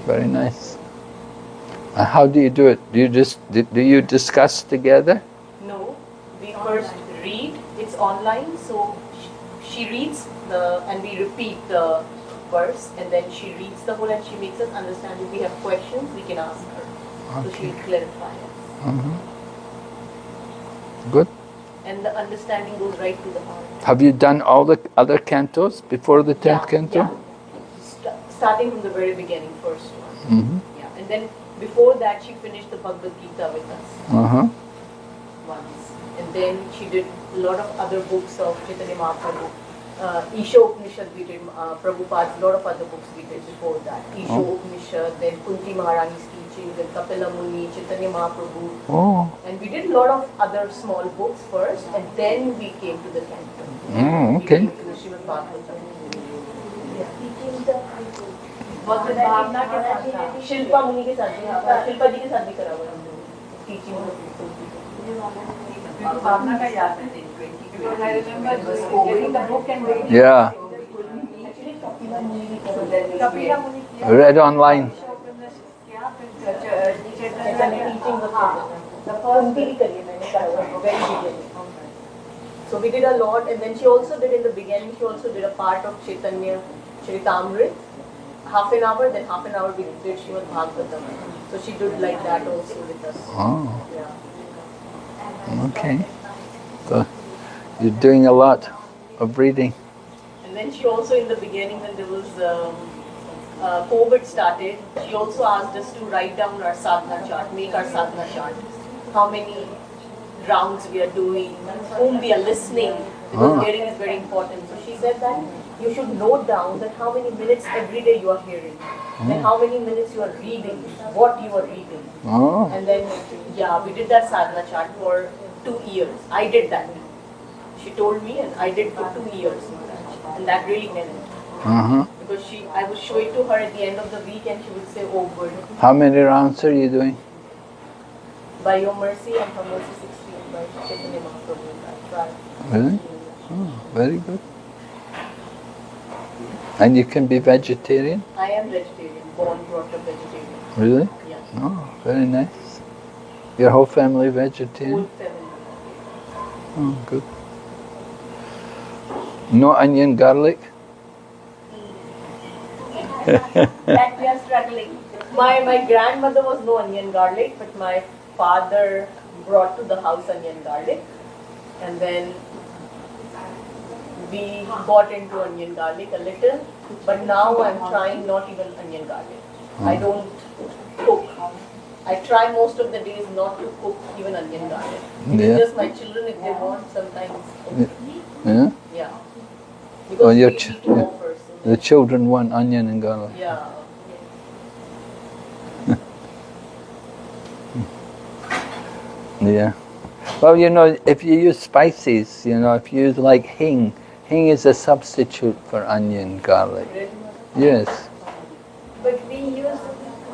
Very nice. How do you do it? Do you discuss together? No, we first read. It's online, so she reads and we repeat the verse, and then she reads the whole and she makes us understand. If we have questions, we can ask her. So she will clarify us. Good. And the understanding goes right to the heart. Have you done all the other cantos before the 10th canto? Yeah. Starting from the very beginning, first one. Yeah. And then before that, she finished the Bhagavad Gita with us once. And then she did a lot of other books of Chaitanya Mahaprabhu. Isha Upanishad we did, Prabhupada's, a lot of other books we did before that. Isha Upanishad, then Kunti Maharani's teaching, then Kapila Muni, Chaitanya Mahaprabhu. And we did a lot of other small books first, and then we came to the canto. Okay. We came to the Srimad Bhagavatam. भावना के साथ शिल्पा मुनि के साथ शिल्पा जी के साथ भी करा हुआ है टीचिंग भावना का याद है 2020 I remember reading the book and reading Yeah. actually Kapila Muni Read online. teaching the Kunti भी करी मैंने करा हुआ very beginning. So we did a lot, and then she also did in the beginning. She also did a part of Chaitanya Charitamrita. Half an hour, then half an hour we did Srimad Bhagavatam. So she did like that also with us. Yeah. Okay. So you're doing a lot of reading. And then she also in the beginning when there was COVID started, she also asked us to write down our sadhana chart, make our sadhana chart. How many rounds we are doing, whom we are listening, because hearing is very important. So she said that you should note down that how many minutes every day you are hearing, and how many minutes you are reading, what you are reading. And then, yeah, we did that sadhana chart for 2 years. I did that. She told me, and I did for 2 years. And that really helped. Because I would show it to her at the end of the week, and she would say, oh, good. How many rounds are you doing? By your mercy and her mercy 16, by Chaitanya Mahaprabhu. That's right. Really? Oh, very good. And you can be vegetarian? I am vegetarian, born, brought up vegetarian. Really? Yeah. Oh, very nice. Your whole family vegetarian? Whole family. Oh, good. No onion, garlic? That we are struggling. My grandmother was no onion garlic, but my father brought to the house onion garlic. And then we got into onion garlic a little, but now I'm trying not even onion garlic. I don't cook. I try most of the days not to cook even onion garlic. It's just my children, if they want, sometimes. Yeah? Yeah. Because your we eat more first. The children want onion and garlic. Yeah. Yeah. Well, you know, if you use spices, you know, if you use like hing is a substitute for onion, garlic. Yes. But we use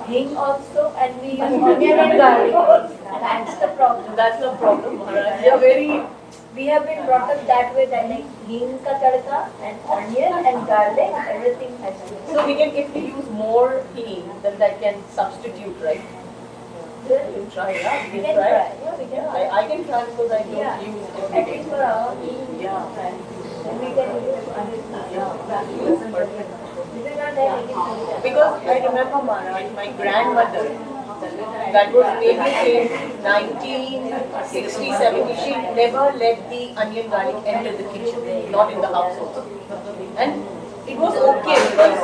hing also, and we use onion and garlic also. That's the problem. That's the problem, Maharaj. We have been brought up that way, that like hing ka tadka and onion and garlic, everything has to be. So we can, if we use more hing, then that can substitute, right? You can try, yeah? We can try. Yeah, we can try. I can try because I don't Yeah. use At every least day. for our hing, Yeah. and we can use onion. Yeah, that's perfect. This is not that we can do that. Because I remember, Maharaj, my grandmother, that was maybe in 1960, 70, she never let the onion garlic enter the kitchen, not in the house also. And it was okay because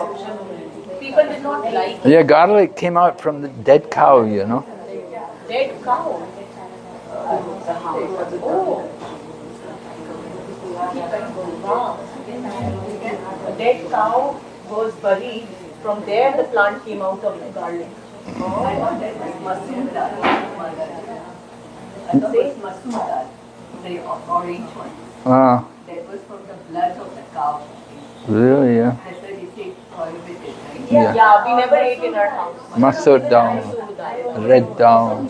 people did not like it. Yeah, garlic came out from the dead cow, you know. Dead cow. Oh. Wow. A dead cow was buried. From there, the plant came out of the garlic. Oh, I thought that was masoor dal. I thought it was masoor dal, the orange one. Ah, That was from the blood of the cow. really, yeah. That's why they take oil with it, right? Yeah. Yeah, we never ate in our house. Masoor dal, Masoor dal. red dal.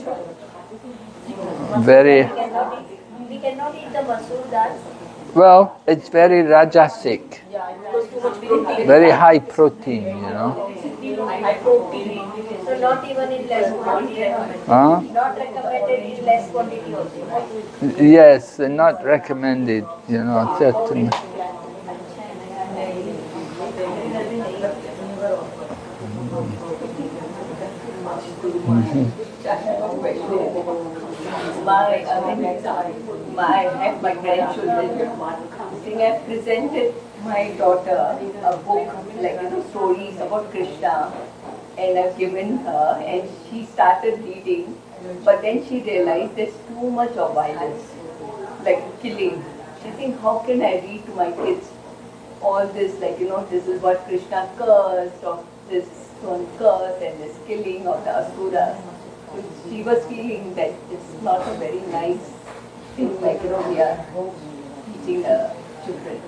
Very, We cannot eat the masoor dal Well, it's very rajasic, Yeah, it was too much protein. very high protein, you know. High protein. So not even in less quantity. Huh? Not recommended in less quantity also, right? Yes, not recommended, you know, certain. My grandchildren. I think I presented my daughter a book, like stories about Krishna, and I've given her, and she started reading, but then she realized there's too much of violence, like killing. She thinks, how can I read to my kids all this, this is what Krishna cursed, or this one curse, and this killing of the asuras. So she was feeling that it's not a very nice thing, we are teaching the children.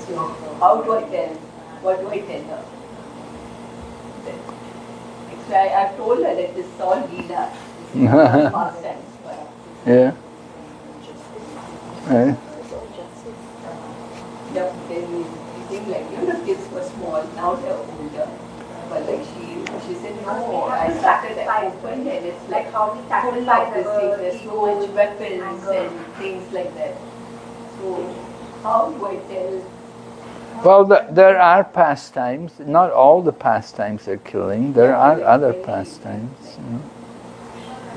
So how do I tell? What do I tell her? Actually, I've told her that this is all Leela. This is all pastimes. Yeah. Right. Yeah, then we think the kids were small, now they're older. But she said, no, I started at open and it's like how we full of this thing, there's so much weapons and things like that. So how do I tell? Well, there are pastimes. Not all the pastimes are killing. There are other pastimes. You know.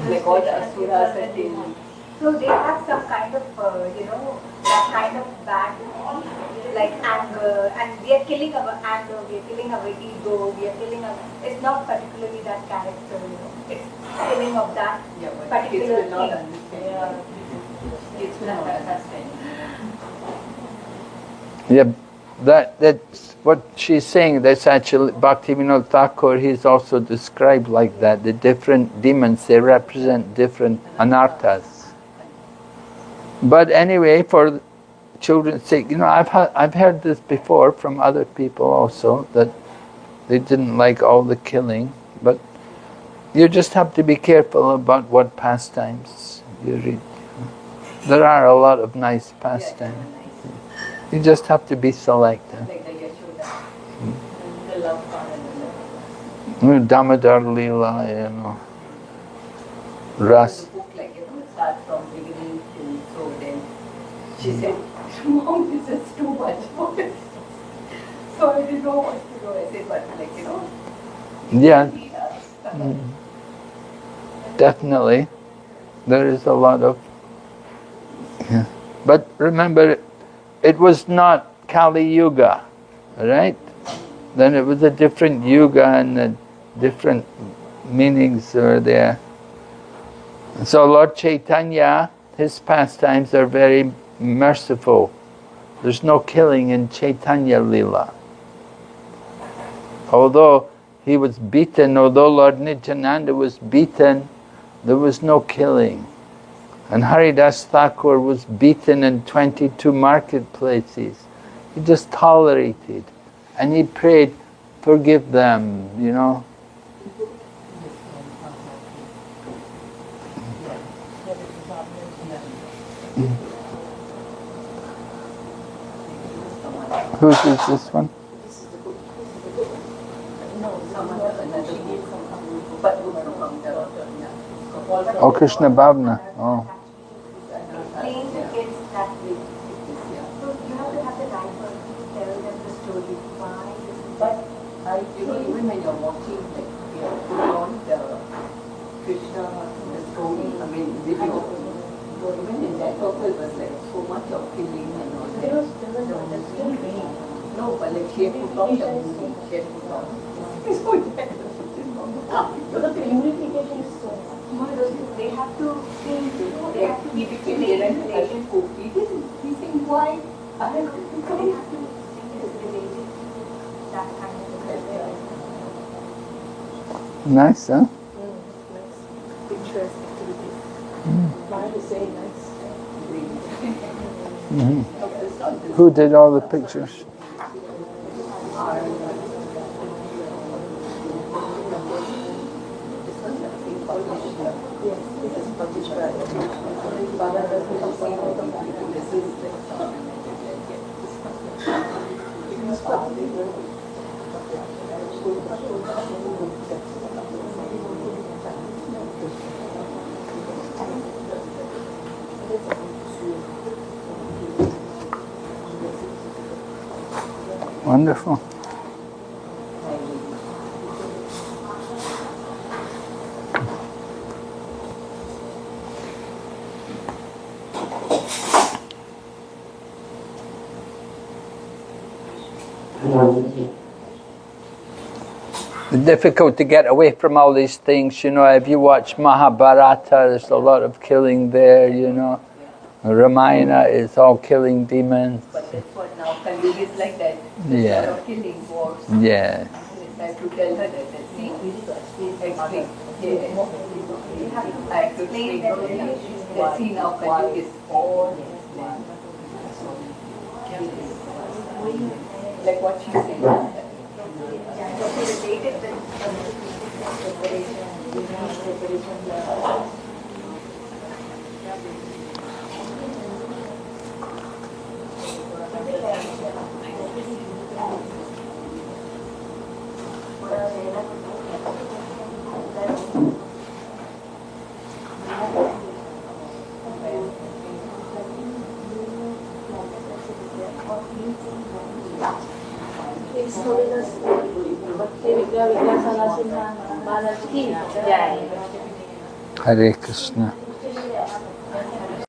Like all the asuras are killing. So they have some kind of, that kind of bad, like anger, and we are killing our anger, we are killing our ego, we are killing our, it's not particularly that character, it's killing of that particular Kids will not thing. understand. Kids will not understand. Yeah, that's what she's saying. That's actually Bhaktivinoda Thakur. He's also described like that. The different demons, they represent different anarthas. But anyway, for children's sake, I've heard this before from other people also, that they didn't like all the killing. But you just have to be careful about what pastimes you read. There are a lot of nice pastimes. You just have to be selective. Like the Yashoda, the love part and the love. Damodar Leela, Ras. The book, starts from beginning to so then. She said, Mom, this is too much for us. So I didn't know what to do. I said, but Yeah. read us. Definitely. There is a lot of... Yeah. But remember, it was not Kali Yuga, right? Then it was a different yuga and the different meanings were there. So Lord Chaitanya, his pastimes are very merciful. There's no killing in Chaitanya Lila. Although he was beaten, although Lord Nityananda was beaten, there was no killing. And Haridas Thakur was beaten in 22 marketplaces. He just tolerated. And he prayed, forgive them, Whose is this one? Oh, Krishna Bhavna. Oh. Train the kids that way. So you have to have the right person to tell them the story. Why this is But even when you're watching, put on the Krishna, the story, video, even in that also it was so much of killing and all that. No, but she had put on the movie, she had put on. So the purification is so much. They have to think, they have to be clear and he saying, why? I have to be clear. that kind of Nice, huh? Pictures, activities. Mine is very nice. Mm-hmm. Who did all the pictures? Yes, this is published by Baba doesn't complain about the fact that this is Wonderful. It's difficult to get away from all these things, you know. If you watch Mahabharata, there's a lot of killing there, you know. Ramayana is all killing demons. But that's what now Kali is like that. Yeah. Sort of killing wars. Yeah. I have to tell her that. See, explain. Yeah. I have to explain that scene now Kali is all like what she said. His Holiness Bhakti Vidya Narasimha Swami Hare Krishna.